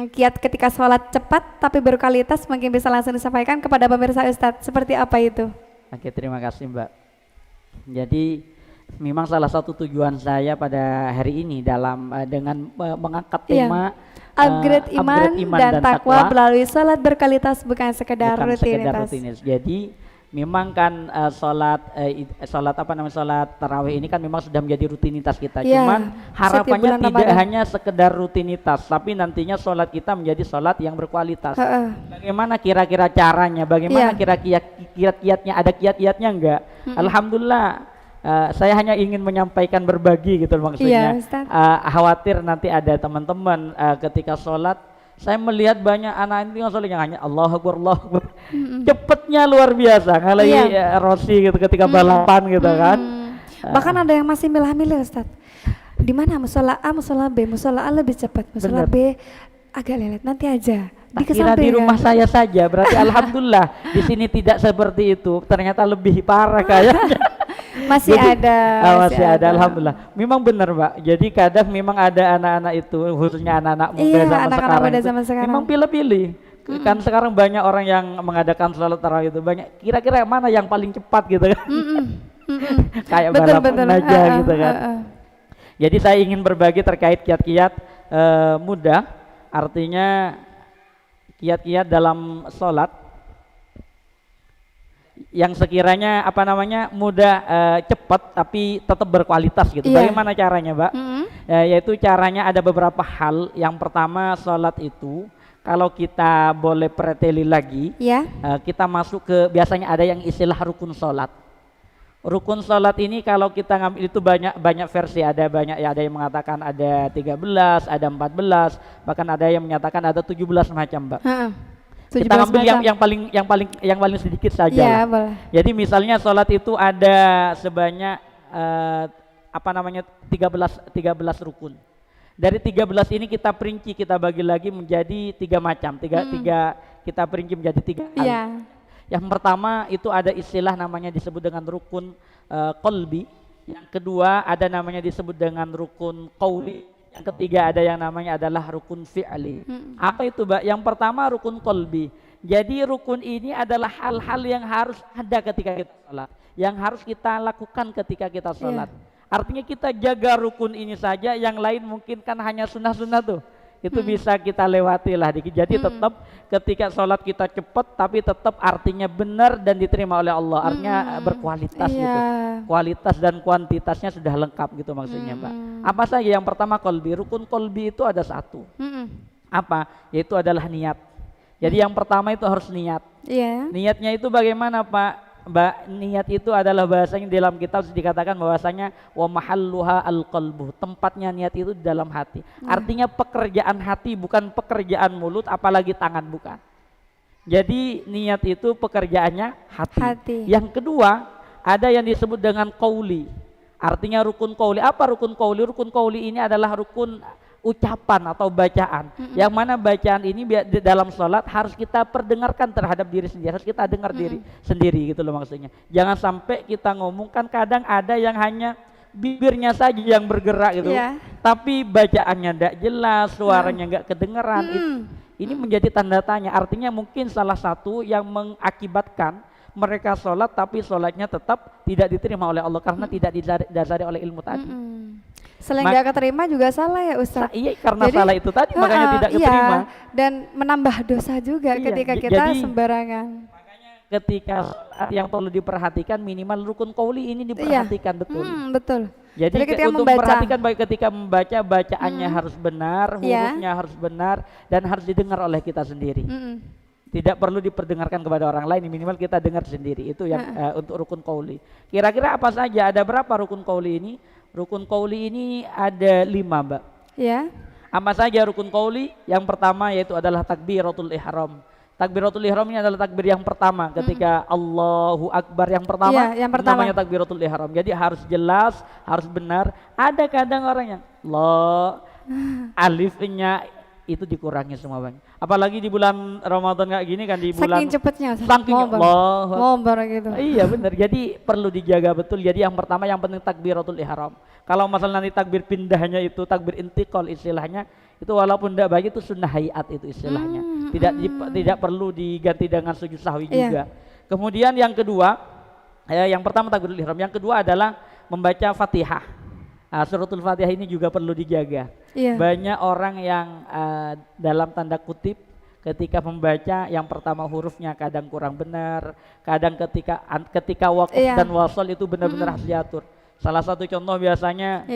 kiat ketika sholat cepat tapi berkualitas, mungkin bisa langsung disampaikan kepada pemirsa Ustadz, seperti apa itu? Oke, terima kasih Mbak. Jadi memang salah satu tujuan saya pada hari ini dalam dengan mengangkat tema upgrade iman dan takwa melalui sholat berkualitas, bukan sekedar rutinitas. Jadi memang kan sholat tarawih ini kan memang sudah menjadi rutinitas kita. Cuman harapannya tidak hanya sekedar rutinitas, tapi nantinya sholat kita menjadi sholat yang berkualitas. Bagaimana kira-kira caranya? Bagaimana kira-kira kiat-kiatnya? Ada kiat-kiatnya enggak? Alhamdulillah. Saya hanya ingin menyampaikan berbagi gitu maksudnya. Khawatir nanti ada teman-teman ketika sholat, saya melihat banyak anak ini sholat yang hanya Allahu Akbar, Allahu Akbar. Cepetnya luar biasa, ngalahi Rossi gitu ketika balapan gitu kan. Bahkan ada yang masih milah-milih Ustaz. Di mana musola A, musola B? Musola A lebih cepat, musola B agak lelet, nanti aja. Kira di rumah saya saja, berarti alhamdulillah di sini tidak seperti itu. Ternyata lebih parah kayaknya. Masih ada. Masih ada, alhamdulillah. Memang benar, Mbak. Jadi kadang memang ada anak-anak itu, khususnya anak-anak muda zaman sekarang. Memang pilih-pilih. Kan sekarang banyak orang yang mengadakan sholat tarawih itu banyak. Kira-kira mana yang paling cepat gitu kan? Kayak Betul, balapan betul. aja gitu kan. Jadi saya ingin berbagi terkait kiat-kiat mudah, artinya kiat-kiat dalam sholat yang sekiranya mudah, cepat tapi tetap berkualitas gitu. Iya. Bagaimana caranya, Mbak? Yaitu caranya ada beberapa hal. Yang pertama, sholat itu kalau kita boleh preteli lagi, Ya. kita masuk ke, biasanya ada yang istilah rukun sholat. Rukun sholat ini kalau kita ngambil itu banyak versi, ada yang mengatakan ada 13, ada 14, bahkan ada yang menyatakan ada 17 macam, Mbak. Kita ngambil yang paling sedikit saja. Ya, lah. boleh. Jadi misalnya sholat itu ada sebanyak 13 rukun. Dari 13 ini kita perinci, kita bagi lagi menjadi 3 macam, kita perinci menjadi 3 hal. Iya. Yang pertama itu ada istilah namanya disebut dengan rukun qalbi. Yang kedua ada namanya disebut dengan rukun qauli. Yang ketiga ada yang namanya adalah rukun fi'li. Apa itu, Mbak? Yang pertama rukun qalbi. Jadi rukun ini adalah hal-hal yang harus ada ketika kita sholat, yang harus kita lakukan ketika kita sholat. Artinya kita jaga rukun ini saja, yang lain mungkin kan hanya sunnah-sunnah tuh. Itu bisa kita lewati lah. Jadi tetap ketika sholat kita cepat tapi tetap artinya benar dan diterima oleh Allah. Artinya berkualitas gitu. Kualitas dan kuantitasnya sudah lengkap gitu maksudnya, Mbak. Apa saja? Yang pertama kolbi. Rukun kolbi itu ada 1. Apa? Yaitu adalah niat. Jadi yang pertama itu harus niat. Niatnya itu bagaimana, Pak? Mbak, niat itu adalah bahasanya dalam kitab dikatakan bahwasanya wa mahalluha al-qalbu. Tempatnya niat itu di dalam hati. Artinya pekerjaan hati, bukan pekerjaan mulut apalagi tangan, bukan. Jadi niat itu pekerjaannya hati. Yang kedua, ada yang disebut dengan qauli. Artinya rukun qauli. Apa rukun qauli? Rukun qauli ini adalah rukun ucapan atau bacaan, yang mana bacaan ini dalam sholat harus kita perdengarkan terhadap diri sendiri, harus kita dengar diri sendiri gitu loh maksudnya. Jangan sampai kita ngomong, kan kadang ada yang hanya bibirnya saja yang bergerak gitu, tapi bacaannya tidak jelas, suaranya nggak kedengeran. Ini menjadi tanda tanya, artinya mungkin salah satu yang mengakibatkan mereka sholat tapi sholatnya tetap tidak diterima oleh Allah karena tidak didasari oleh ilmu tadi. Selain nggak keterima juga salah ya Ustaz. Iya, karena jadi, salah itu tadi makanya tidak keterima. Dan menambah dosa juga ketika kita sembarangan. Makanya ketika yang perlu diperhatikan minimal rukun qauli ini diperhatikan betul. Betul. Jadi ketika untuk membaca, perhatikan baik ketika membaca, bacaannya harus benar, hurufnya harus benar dan harus didengar oleh kita sendiri. Tidak perlu diperdengarkan kepada orang lain, minimal kita dengar sendiri. Itu yang untuk rukun qauli. Kira-kira apa saja? Ada berapa rukun qauli ini? Rukun qauli ini ada 5, Mbak. Ya. Apa saja rukun qauli? Yang pertama yaitu adalah takbiratul ihram. Takbiratul ihram ini adalah takbir yang pertama ketika Allahu Akbar yang pertama. Yang pertama namanya takbiratul ihram. Jadi harus jelas, harus benar. Ada kadang orang yang alifnya itu dikurangi semua, Bang. Apalagi di bulan Ramadan kayak gini kan, di bulan saking cepatnya, saking ngobar gitu. Iya benar. Jadi perlu dijaga betul. Jadi yang pertama yang penting takbiratul ihram. Kalau masalah nanti takbir pindahnya itu takbir intiqal istilahnya, itu walaupun tidak baik itu sunnah hayat itu istilahnya. Tidak perlu diganti dengan sujud sahwi juga. Kemudian yang kedua, yang pertama takbiratul ihram, yang kedua adalah membaca Fatihah. Suratul Fatihah ini juga perlu dijaga. Banyak orang yang dalam tanda kutip ketika membaca yang pertama hurufnya kadang kurang benar, kadang ketika waqaf dan wasal itu benar-benar harus diatur. Salah satu contoh biasanya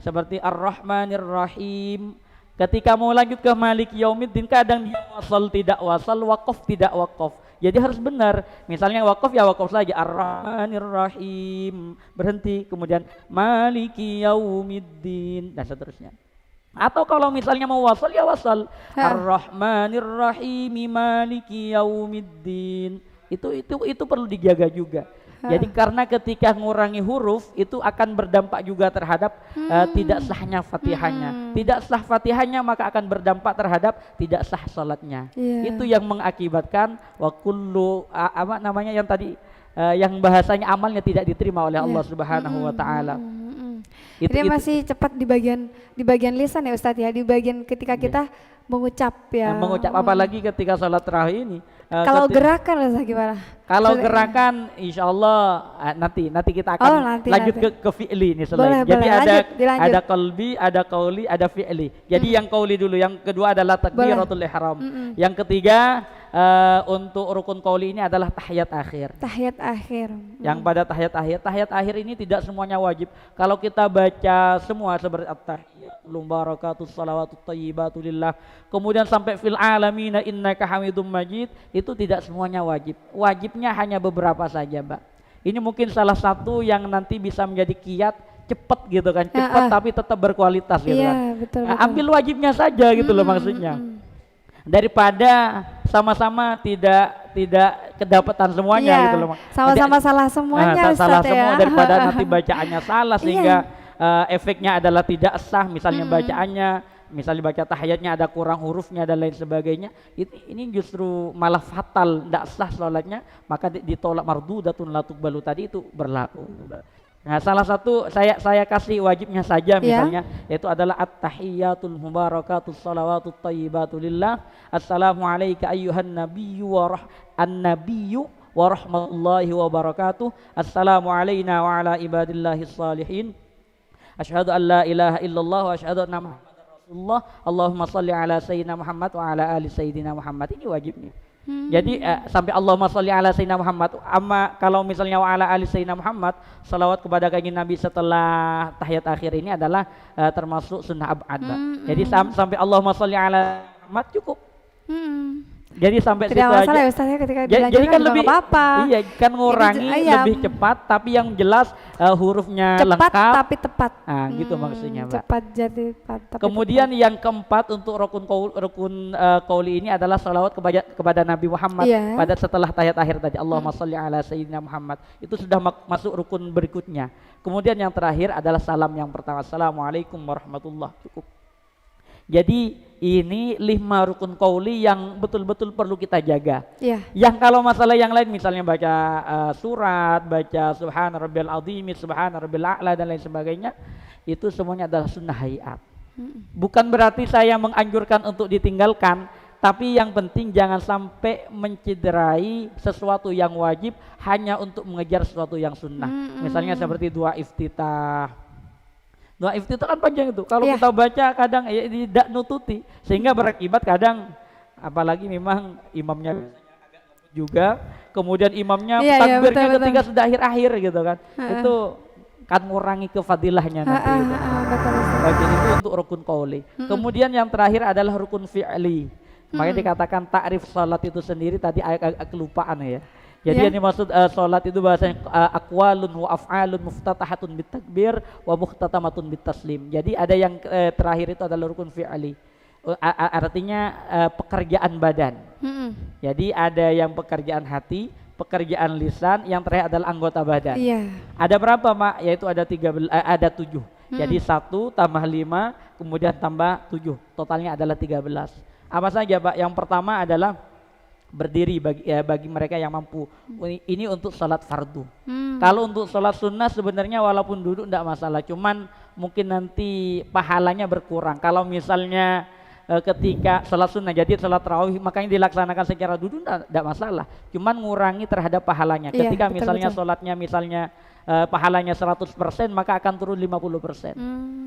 seperti Ar-Rahmanir Rahim. Ketika mau lanjut ke Maliki Yaumiddin kadang dia wasal tidak wasal, waqaf tidak waqaf. Jadi harus benar. Misalnya waqaf ya waqaf saja, Ar-Rahmanir Rahim, berhenti, kemudian Maliki Yaumiddin dan seterusnya. Atau kalau misalnya mau wasal ya wasal, Ar-Rahmanir Rahim Maliki Yaumiddin. Itu perlu dijaga juga. Jadi karena ketika ngurangi huruf itu akan berdampak juga terhadap tidak sahnya Fatihahnya. Tidak sah Fatihahnya maka akan berdampak terhadap tidak sah salatnya. Itu yang mengakibatkan wa kullu yang tadi yang bahasanya amalnya tidak diterima oleh Allah Subhanahu wa taala. Dia masih cepat di bagian lisan ya Ustadz ya, di bagian ketika kita mengucap ya. Mengucap apalagi ketika sholat tarawih ini. Kalau gerakan Ustadz gimana? Kalau gerakan insya Allah nanti kita akan lanjut ke fi'li nih selain. Jadi ada qalbi, ada qauli, ada fi'li. Jadi yang qauli dulu, yang kedua adalah takbiratul ihram. Yang ketiga untuk rukun qauli ini adalah tahiyat akhir. Tahiyat akhir. Yang pada tahiyat akhir ini tidak semuanya wajib. Kalau kita baca semua seperti at-tahiyatul barakatus salawatut thayyibatu lillah, kemudian sampai fil alamina innaka hamidum majid, itu tidak semuanya wajib. Wajibnya hanya beberapa saja, Mbak. Ini mungkin salah satu yang nanti bisa menjadi kiat cepat gitu kan, cepat tapi tetap berkualitas gitu kan. Betul. Ambil wajibnya saja gitu loh maksudnya. Daripada sama-sama tidak kedapatan semuanya gitu loh. Sama-sama salah semuanya salah semua daripada nanti bacaannya salah sehingga efeknya adalah tidak sah misalnya bacaannya, misalnya baca tahiyatnya ada kurang hurufnya dan lain sebagainya. Ini justru malah fatal, tidak sah sholatnya, maka ditolak mardudatun la tuqbalu tadi itu berlaku. Nah, salah satu saya kasih wajibnya saja misalnya yaitu adalah at-tahiyatul mubarakatus salawatut thayyibatu lillah. Assalamu alayka ayyuhan nabiyyu wa rahmatullahi wa barakatuh. Assalamu alayna wa ala ibadillahis salihin. Asyhadu an la ilaha illallah wa asyhadu anna Muhammadar Rasulullah. Allahumma shalli ala sayyidina Muhammad wa ala ali sayyidina Muhammad. Ini wajibnya. Jadi sampai Allahumma sholli ala sayyidina Muhammad. Amma kalau misalnya wa ala ali sayyidina Muhammad, salawat kepada kanjeng Nabi setelah tahiyat akhir ini adalah termasuk sunnah abad. Jadi sampai Allahumma sholli ala Muhammad cukup. Jadi sampai situ aja. Ya, Ustaz, ya, ketika jadi kan lebih apa-apa. Iya, kan ngurangi lebih cepat tapi yang jelas hurufnya cepat lengkap tapi tepat. Nah, gitu maksudnya, Mbak. Cepat jadi tapi kemudian tepat. Yang keempat untuk rukun qauli ini adalah salawat kepada Nabi Muhammad pada setelah tahiyat akhir tadi. Allahumma sholli ala sayyidina Muhammad. Itu sudah masuk rukun berikutnya. Kemudian yang terakhir adalah salam yang pertama. Assalamualaikum warahmatullahi wabarakatuh. Cukup. Jadi ini 5 rukun qauli yang betul-betul perlu kita jaga. Yang kalau masalah yang lain misalnya baca surat, baca subhana rabbiyal azim, subhana rabbil a'la dan lain sebagainya, itu semuanya adalah sunnah hayat. Bukan berarti saya menganjurkan untuk ditinggalkan, tapi yang penting jangan sampai mencederai sesuatu yang wajib hanya untuk mengejar sesuatu yang sunnah. Misalnya seperti doa iftitah. Doa iftitah kan panjang itu. Kalau kita baca kadang tidak nututi sehingga berakibat kadang apalagi memang imamnya agak juga, kemudian imamnya takbirnya ketika sudah akhir-akhir gitu kan. Itu kan mengurangi kefadilahnya nanti gitu. Bagian itu untuk rukun qauli. Kemudian yang terakhir adalah rukun fi'li. Makanya dikatakan ta'rif salat itu sendiri tadi agak kelupaan ya. Jadi yang dimaksud sholat itu bahasanya aqwalun wa af'alun muftatahatun bitakbir wa muhtatamatun bitaslim. Jadi ada yang terakhir itu adalah rukun fi'li. Artinya pekerjaan badan. Jadi ada yang pekerjaan hati, pekerjaan lisan, yang terakhir adalah anggota badan. Ada berapa, Mak? Yaitu ada 7. Jadi 1 tambah 5 kemudian tambah 7. Totalnya adalah 13. Apa saja, Pak? Yang pertama adalah berdiri bagi mereka yang mampu. Ini untuk sholat fardu. Kalau untuk sholat sunnah sebenarnya walaupun duduk tidak masalah, cuman mungkin nanti pahalanya berkurang. Kalau misalnya ketika sholat sunnah, jadi sholat tarawih makanya dilaksanakan secara duduk tidak masalah, cuman ngurangi terhadap pahalanya. Ketika misalnya sholatnya pahalanya 100% maka akan turun 50%.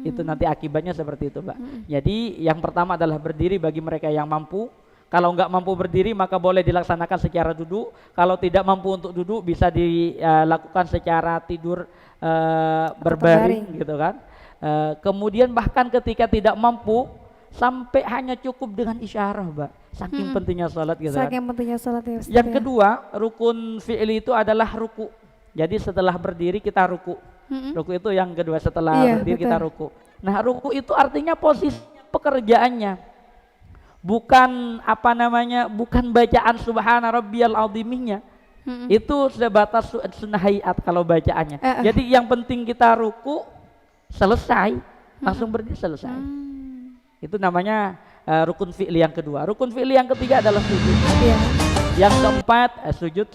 Itu nanti akibatnya seperti itu, Mbak. Jadi yang pertama adalah berdiri bagi mereka yang mampu. Kalau nggak mampu berdiri maka boleh dilaksanakan secara duduk. Kalau tidak mampu untuk duduk bisa dilakukan secara tidur berbaring gitu kan. Kemudian bahkan ketika tidak mampu sampai hanya cukup dengan isyarah, Mbak. Saking pentingnya sholat gitu kan. Saking pentingnya sholat ya Ustaz. Yang kedua rukun fi'li itu adalah ruku. Jadi setelah berdiri kita ruku. Ruku itu yang kedua, setelah berdiri kita ruku. Nah ruku itu artinya posisi pekerjaannya. Bukan bukan bacaan subhana rabbiyal azimnya. Itu sebatas sunnah hayat kalau bacaannya. Jadi yang penting kita ruku selesai, langsung berdiri selesai. Itu namanya rukun fi'li yang kedua. Rukun fi'li yang ketiga adalah sujud. Yang keempat sujud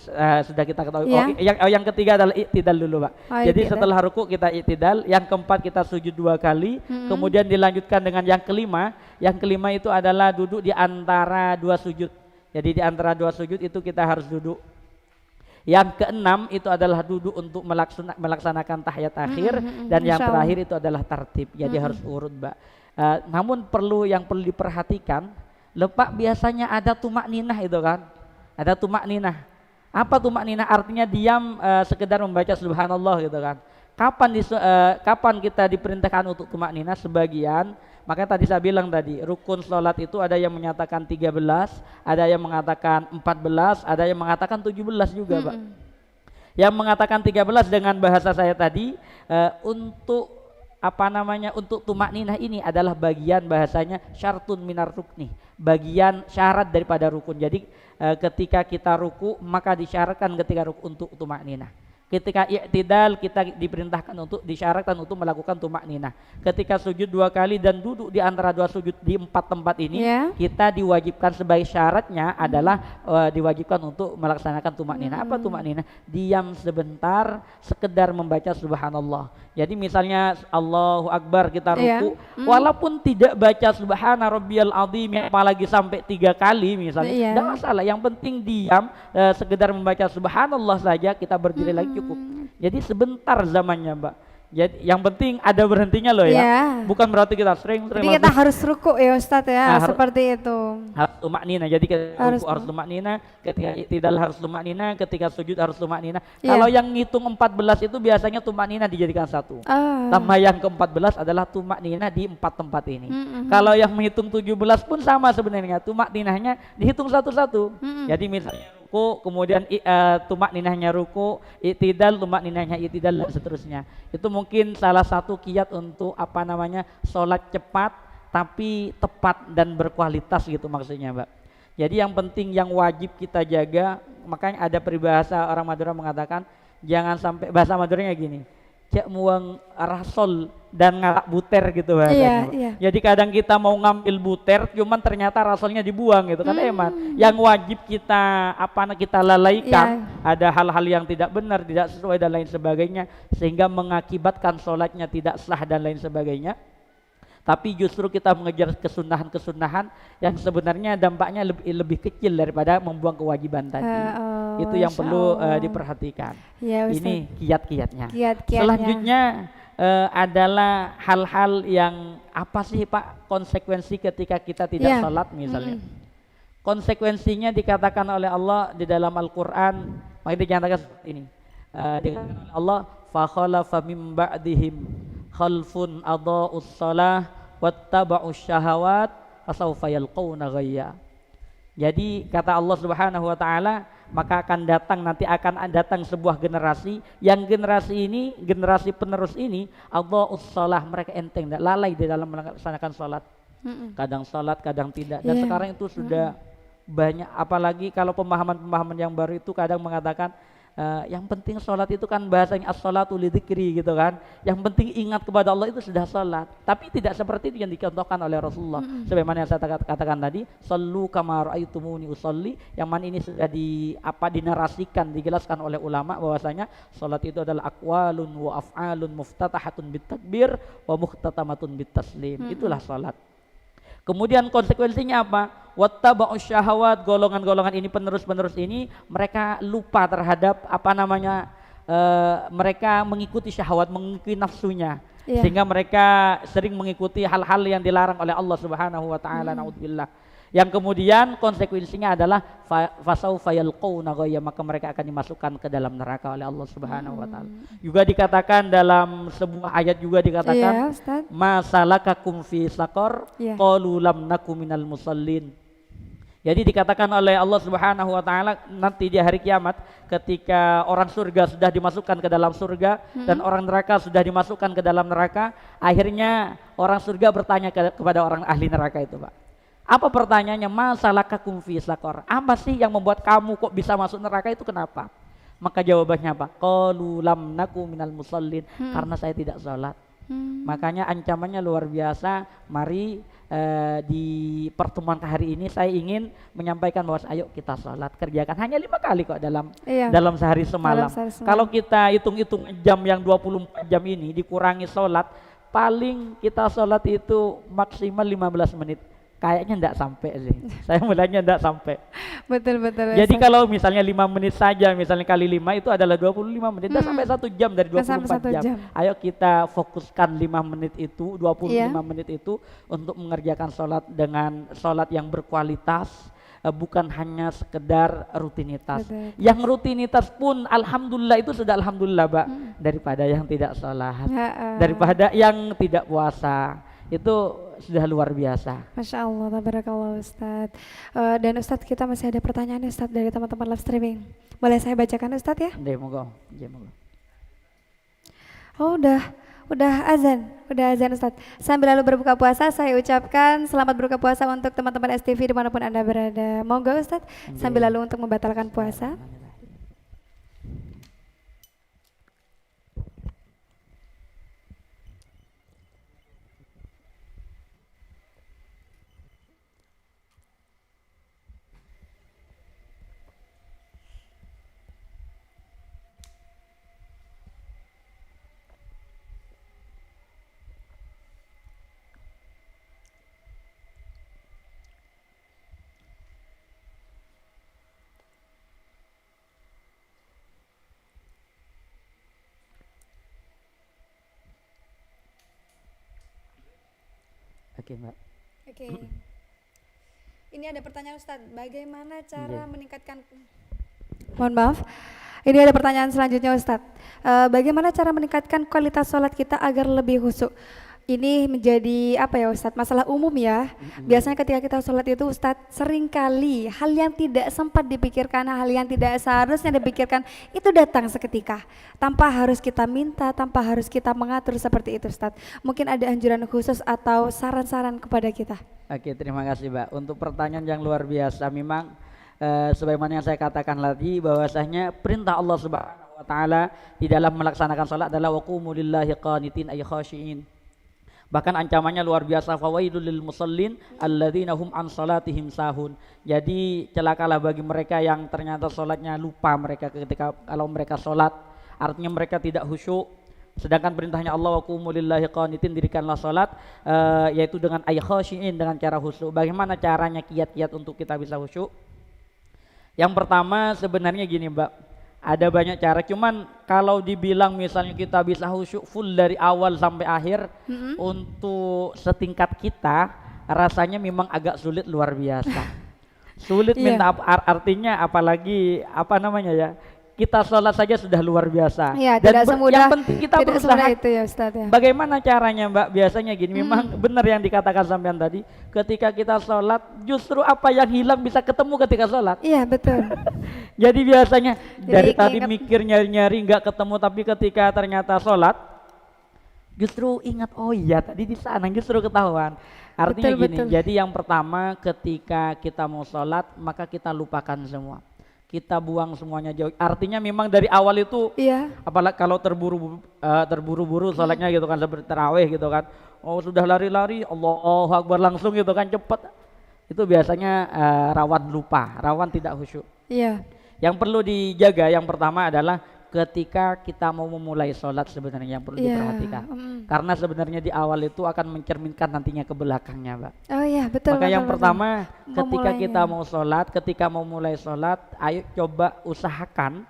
sudah kita ketahui. Iya. Yang ketiga adalah i'tidal dulu, Pak. Oh, Jadi i'tidal. setelah ruku kita i'tidal, yang keempat kita sujud 2 kali, kemudian dilanjutkan dengan yang kelima. Yang kelima itu adalah duduk di antara 2 sujud. Jadi di antara 2 sujud itu kita harus duduk. Yang keenam itu adalah duduk untuk melaksanakan tahiyat akhir, dan yang Insya Allah. terakhir itu adalah tartib. Jadi harus urut, Mbak. Namun yang perlu diperhatikan, lepak biasanya ada tumak ninah itu kan. Ada tumak ninah. Apa tumak ninah? Artinya diam sekedar membaca subhanallah gitu kan. Kapan kita diperintahkan untuk tumak ninah? Sebagian, makanya tadi saya bilang tadi, rukun sholat itu ada yang menyatakan 13, ada yang mengatakan 14, ada yang mengatakan 17 juga, Pak. Yang mengatakan 13 dengan bahasa saya tadi, untuk untuk tumak ninah ini adalah bagian bahasanya syartun minar rukni, bagian syarat daripada rukun. Jadi ketika kita ruku maka disyaratkan ketika ruku untuk tumak ninah. Ketika i'tidal kita disyaratkan untuk melakukan tumak ninah. Ketika sujud 2 kali dan duduk di antara 2 sujud di 4 tempat ini, kita diwajibkan sebagai syaratnya adalah diwajibkan untuk melaksanakan tumak ninah. Apa tumak ninah? Diam sebentar, sekedar membaca subhanallah. Jadi misalnya Allahu Akbar kita ruku, walaupun tidak baca subhana rabbiyal azim apalagi sampai 3 kali misalnya, tidak masalah. Yang penting diam, sekedar membaca subhanallah saja, kita berdiri lagi cukup. Jadi sebentar zamannya, Mbak. Jadi yang penting ada berhentinya loh ya. Bukan berarti kita sering Jadi kita harus ruku ya Ustadz ya, seperti itu. Harus tumak nina. Jadi harus tumak nina, ketika i'tidal harus tumak nina, ketika sujud harus tumak nina. Kalau yang ngitung 14 itu biasanya tumak nina dijadikan satu. Tambah yang ke-14 adalah tumak nina di 4 tempat ini. Kalau yang menghitung 17 pun sama sebenarnya, tumak ninahnya dihitung satu-satu. Jadi misalnya ruku, kemudian tumak ninahnya ruku, i'tidal, tumak ninahnya i'tidal, dan seterusnya. Itu mungkin salah satu kiat untuk sholat cepat tapi tepat dan berkualitas gitu maksudnya, Mbak. Jadi yang penting yang wajib kita jaga, makanya ada peribahasa orang Madura mengatakan jangan sampai, bahasa Maduranya gini, cek muang rasol dan ngalak buter gitu bahasanya. Jadi kadang kita mau ngambil buter cuman ternyata rasolnya dibuang gitu kan, yang wajib kita kita lalaikan, ada hal-hal yang tidak benar, tidak sesuai dan lain sebagainya, sehingga mengakibatkan sholatnya tidak sah dan lain sebagainya. Tapi justru kita mengejar kesunahan-kesunahan yang sebenarnya dampaknya lebih kecil daripada membuang kewajiban tadi. Itu yang perlu diperhatikan. Ini kiat-kiatnya. Selanjutnya adalah hal-hal yang apa sih Pak konsekuensi ketika kita tidak sholat misalnya. Konsekuensinya dikatakan oleh Allah di dalam Al-Quran, maka dinyatakan seperti ini. Dikatakan oleh Allah, fakhalafa mim ba'dihim khalfun adha'us shalah wattaba'us syahawat fasawfa yalqawna ghayya. Jadi kata Allah Subhanahu wa taala, maka akan datang sebuah generasi, yang generasi ini, generasi penerus ini, adha'us shalah, mereka enteng, lalai di dalam melaksanakan salat. Kadang salat, kadang tidak. Dan sekarang itu sudah banyak, apalagi kalau pemahaman-pemahaman yang baru itu kadang mengatakan yang penting sholat itu kan bahasanya as-sholatu lidzikri gitu kan. Yang penting ingat kepada Allah itu sudah sholat. Tapi tidak seperti itu yang dicontohkan oleh Rasulullah. Sebagaimana yang saya katakan tadi, sallu kama ra'aitumuni usolli, yang mana ini sudah dinarasikan, dijelaskan oleh ulama bahwasanya sholat itu adalah aqwalun wa af'alun muftatahatun bitakbir wa muhtatamatun bitaslim. Itulah sholat. Kemudian konsekuensinya apa? Wattaba'us syahawat, golongan-golongan ini, penerus-penerus ini, mereka lupa terhadap mereka mengikuti syahwat, mengikuti nafsunya, sehingga mereka sering mengikuti hal-hal yang dilarang oleh Allah Subhanahu wa taala. Naudzubillah. Yang kemudian konsekuensinya adalah fasaufa yalqawna ghayya, maka mereka akan dimasukkan ke dalam neraka oleh Allah Subhanahu wa taala. Juga dikatakan dalam sebuah ayat juga dikatakan, masalakakum fi saqar qalu lam nakum minal musallin. Jadi dikatakan oleh Allah Subhanahu wa taala nanti di hari kiamat, ketika orang surga sudah dimasukkan ke dalam surga dan orang neraka sudah dimasukkan ke dalam neraka, akhirnya orang surga bertanya kepada orang ahli neraka itu, Pak. Apa pertanyaannya? Masalakakum fi saqar. Apa sih yang membuat kamu kok bisa masuk neraka, itu kenapa? Maka jawabannya apa? Qalu lam naku minal musallin. Karena saya tidak sholat. Makanya ancamannya luar biasa. Mari pertemuan hari ini saya ingin menyampaikan bahwa ayo kita sholat, kerjakan hanya 5 kali kok dalam sehari semalam. Kalau kita hitung-hitung jam yang 24 jam ini dikurangi sholat, paling kita sholat itu maksimal 15 menit. Kayaknya enggak sampai sih. Saya mulanya enggak sampai. Betul. Jadi kalau misalnya 5 menit saja, misalnya kali 5 itu adalah 25 menit, enggak sampai 1 jam dari 24 jam. Ayo kita fokuskan 5 menit itu, 25 menit itu untuk mengerjakan sholat dengan sholat yang berkualitas, bukan hanya sekedar rutinitas. Yang rutinitas pun alhamdulillah itu sudah alhamdulillah, Mbak, daripada yang tidak sholat, daripada yang tidak puasa. Itu sudah luar biasa. Masya Allah, tabarakallah Ustadz. Dan Ustadz, kita masih ada pertanyaan Ustadz dari teman-teman live streaming. Boleh saya bacakan Ustadz ya? Monggo. Oh udah azan Ustadz. Sambil lalu berbuka puasa, saya ucapkan selamat berbuka puasa untuk teman-teman STV dimanapun Anda berada. Monggo Ustadz, sambil lalu untuk membatalkan puasa. Oke, Mbak. Oke. Ini ada pertanyaan Ustadz, bagaimana cara meningkatkan... Mohon maaf, ini ada pertanyaan selanjutnya Ustadz. Bagaimana cara meningkatkan kualitas sholat kita agar lebih khusyuk? Ini menjadi apa ya Ustadz, masalah umum ya. Biasanya ketika kita sholat itu Ustadz, seringkali hal yang tidak sempat dipikirkan, hal yang tidak seharusnya dipikirkan itu datang seketika, tanpa harus kita minta, tanpa harus kita mengatur seperti itu Ustadz. Mungkin ada anjuran khusus atau saran-saran kepada kita? Oke, terima kasih Mbak untuk pertanyaan yang luar biasa. Memang sebagaimana yang saya katakan tadi, bahwasanya perintah Allah Subhanahu wa taala di dalam melaksanakan salat adalah waqumu lillahi qanitin ay khashiin. Bahkan ancamannya luar biasa, fawailul lil musallin alladzina hum an salatihim sahun. Jadi celakalah bagi mereka yang ternyata salatnya lupa mereka ketika kalau mereka salat, artinya mereka tidak khusyuk. Sedangkan perintahnya Allah waqumu lillahi qanitin, dirikanlah salat yaitu dengan ay khashiin, dengan cara khusyuk. Bagaimana caranya kiat-kiat untuk kita bisa khusyuk? Yang pertama sebenarnya gini Mbak, ada banyak cara, cuman kalau dibilang misalnya kita bisa khusyuk full dari awal sampai akhir untuk setingkat kita, rasanya memang agak sulit luar biasa. Sulit minta artinya apalagi apa namanya ya, kita sholat saja sudah luar biasa. Ya, tidak semudah, yang penting kita berusaha itu ya Ustaz ya. Bagaimana caranya Mbak? Biasanya gini, memang benar yang dikatakan sampean tadi, ketika kita sholat justru apa yang hilang bisa ketemu ketika sholat. Iya betul. Jadi biasanya dari tadi mikir nyari-nyari nggak ketemu, tapi ketika ternyata sholat justru ingat, oh iya tadi di sana, justru ketahuan. Artinya betul. Jadi yang pertama ketika kita mau sholat maka kita lupakan semua. Kita buang semuanya jauh. Artinya memang dari awal itu, apalagi kalau terburu-buru sholatnya gitu kan, seperti tarawih gitu kan, oh sudah lari-lari, Allahu Akbar langsung gitu kan, cepat. Itu biasanya rawan lupa, rawan tidak khusyuk. Iya. Yang perlu dijaga yang pertama adalah ketika kita mau memulai sholat sebenarnya yang perlu diperhatikan. Karena sebenarnya di awal itu akan mencerminkan nantinya ke belakangnya Mbak. Oh iya betul. Maka yang pertama ketika kita mau sholat, ketika mau mulai sholat, ayo coba usahakan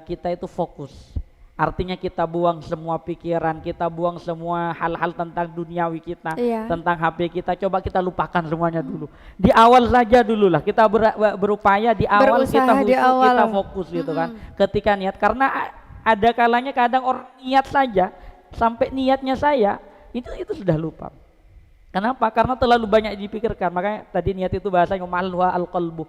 kita itu fokus. Artinya kita buang semua pikiran, kita buang semua hal-hal tentang duniawi kita, tentang HP kita, coba kita lupakan semuanya dulu. Di awal saja dulu lah, kita berupaya di awal kita khusyuk, kita fokus gitu kan. Ketika niat, karena ada kalanya kadang orang niat saja, sampai niatnya saya, itu sudah lupa. Kenapa? Karena terlalu banyak dipikirkan, makanya tadi niat itu bahasanya malwa al-qalbu.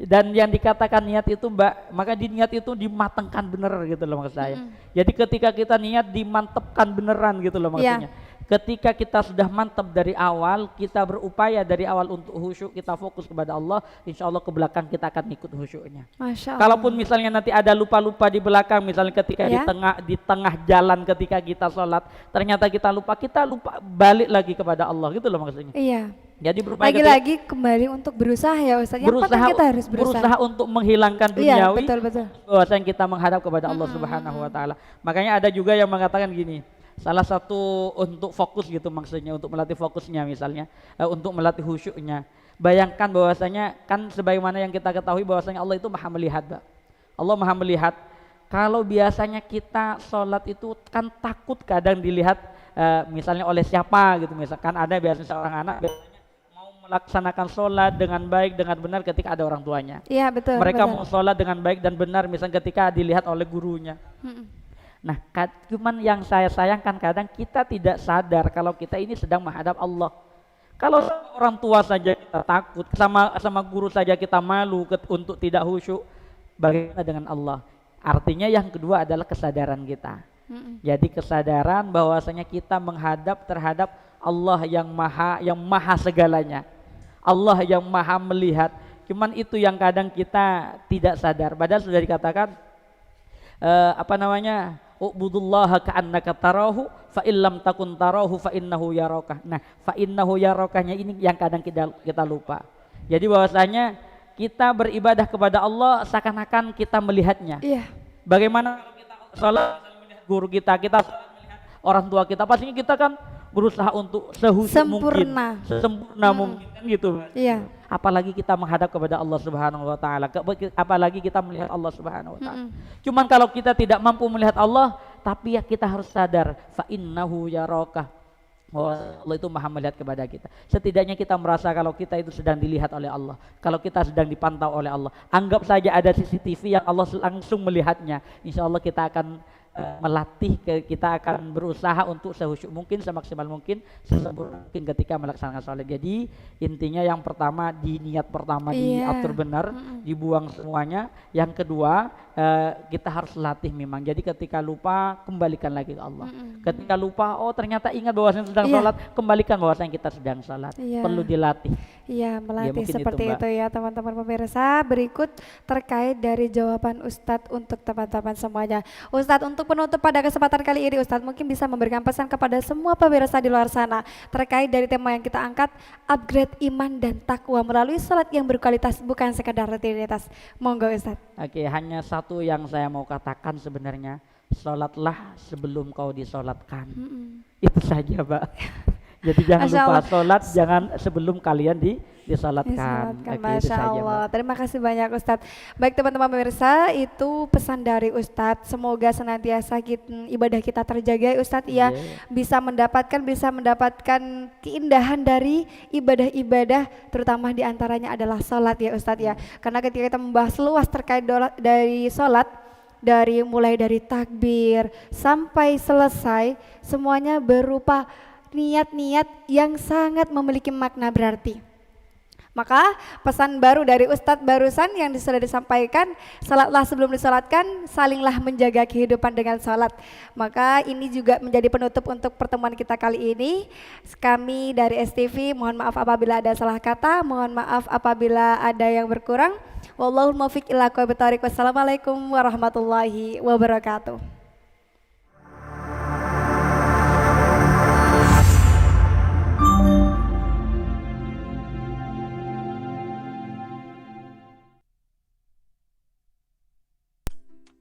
Dan yang dikatakan niat itu Mbak, maka di niat itu dimatangkan bener gitu loh maksud saya. Jadi ketika kita niat dimantapkan beneran gitu loh maksudnya. Ketika kita sudah mantap dari awal, kita berupaya dari awal untuk khusyuk, kita fokus kepada Allah, insya Allah ke belakang kita akan ikut khusyuknya. Kalaupun misalnya nanti ada lupa-lupa di belakang, misalnya ketika di tengah jalan ketika kita sholat, ternyata kita lupa balik lagi kepada Allah gitu loh maksudnya. Iya. Jadi berupaya lagi-lagi kembali untuk berusaha ya Ustaz. Yang penting kita harus berusaha untuk menghilangkan Iya, duniawi. betul. Bahwasanya kita menghadap kepada Allah Subhanahu wa taala. Makanya ada juga yang mengatakan gini, salah satu untuk fokus gitu maksudnya, untuk melatih fokusnya misalnya, untuk melatih khusyuknya. Bayangkan bahwasanya kan sebagaimana yang kita ketahui bahwasanya Allah itu Maha melihat, Pak. Allah Maha melihat. Kalau biasanya kita sholat itu kan takut kadang dilihat misalnya oleh siapa gitu, misalkan ada biasanya seorang anak melaksanakan sholat dengan baik, dengan benar ketika ada orang tuanya. Iya betul. Mereka mau sholat dengan baik dan benar misalnya ketika dilihat oleh gurunya. Nah, cuman yang saya sayangkan kadang kita tidak sadar kalau kita ini sedang menghadap Allah. Kalau orang tua saja kita takut, sama guru saja kita malu untuk tidak khusyuk, bagaimana dengan Allah? Artinya yang kedua adalah kesadaran kita. Jadi kesadaran bahwasanya kita menghadap terhadap Allah yang maha segalanya. Allah yang maha melihat. Cuman itu yang kadang kita tidak sadar. Padahal sudah dikatakan ubudullaha ka'annaka tarahu fa illam takun tarahu fa innahu yarakah. Nah, fa innahu yarakahnya ini yang kadang kita lupa. Jadi bahwasanya kita beribadah kepada Allah seakan-akan kita melihatnya. Iya. Bagaimana kalau kita sholat melihat guru kita melihat orang tua kita, pastinya kita kan berusaha untuk sempurna mungkin kan gitu. Iya. Apalagi kita menghadap kepada Allah Subhanahu wa taala, apalagi kita melihat Allah Subhanahu wa taala. Cuman kalau kita tidak mampu melihat Allah, tapi ya kita harus sadar fa innahu yarakah. Allah itu maha melihat kepada kita. Setidaknya kita merasa kalau kita itu sedang dilihat oleh Allah, kalau kita sedang dipantau oleh Allah. Anggap saja ada CCTV yang Allah langsung melihatnya. Insya Allah kita akan kita akan berusaha untuk sehusyuk mungkin, semaksimal mungkin, sesempurna mungkin ketika melaksanakan sholat. Jadi intinya yang pertama di niat pertama diatur benar, dibuang semuanya. Yang kedua kita harus latih memang. Jadi ketika lupa kembalikan lagi ke Allah. Ketika lupa ternyata ingat bahwasanya sedang sholat, kembalikan bahwasanya kita sedang sholat. Perlu dilatih. Iya, melatih seperti itu ya teman-teman pemirsa. Berikut terkait dari jawaban Ustadz untuk teman-teman semuanya. Ustadz, untuk penutup pada kesempatan kali ini Ustadz mungkin bisa memberikan pesan kepada semua pemirsa di luar sana terkait dari tema yang kita angkat, upgrade iman dan takwa melalui sholat yang berkualitas, bukan sekadar rutinitas. Monggo Ustadz. Oke, hanya satu yang saya mau katakan sebenarnya, sholatlah sebelum kau disolatkan. Itu saja, Pak. Jadi jangan lupa sholat, jangan sebelum kalian disolatkan. Masya Allah. Terima kasih banyak Ustadz. Baik teman-teman pemirsa, itu pesan dari Ustadz. Semoga senantiasa ibadah kita terjaga Ustadz ya. Bisa mendapatkan keindahan dari ibadah-ibadah, terutama diantaranya adalah sholat ya Ustadz ya. Karena ketika kita membahas luas terkait dari sholat, mulai dari takbir sampai selesai, semuanya berupa niat-niat yang sangat memiliki makna berarti. Maka pesan baru dari Ustadz barusan yang sudah disampaikan, salatlah sebelum disolatkan, salinglah menjaga kehidupan dengan salat. Maka ini juga menjadi penutup untuk pertemuan kita kali ini. Kami dari STV mohon maaf apabila ada salah kata, mohon maaf apabila ada yang berkurang. Wallahul muwaffiq ila aqwamit thoriq. Wassalamualaikum warahmatullahi wabarakatuh.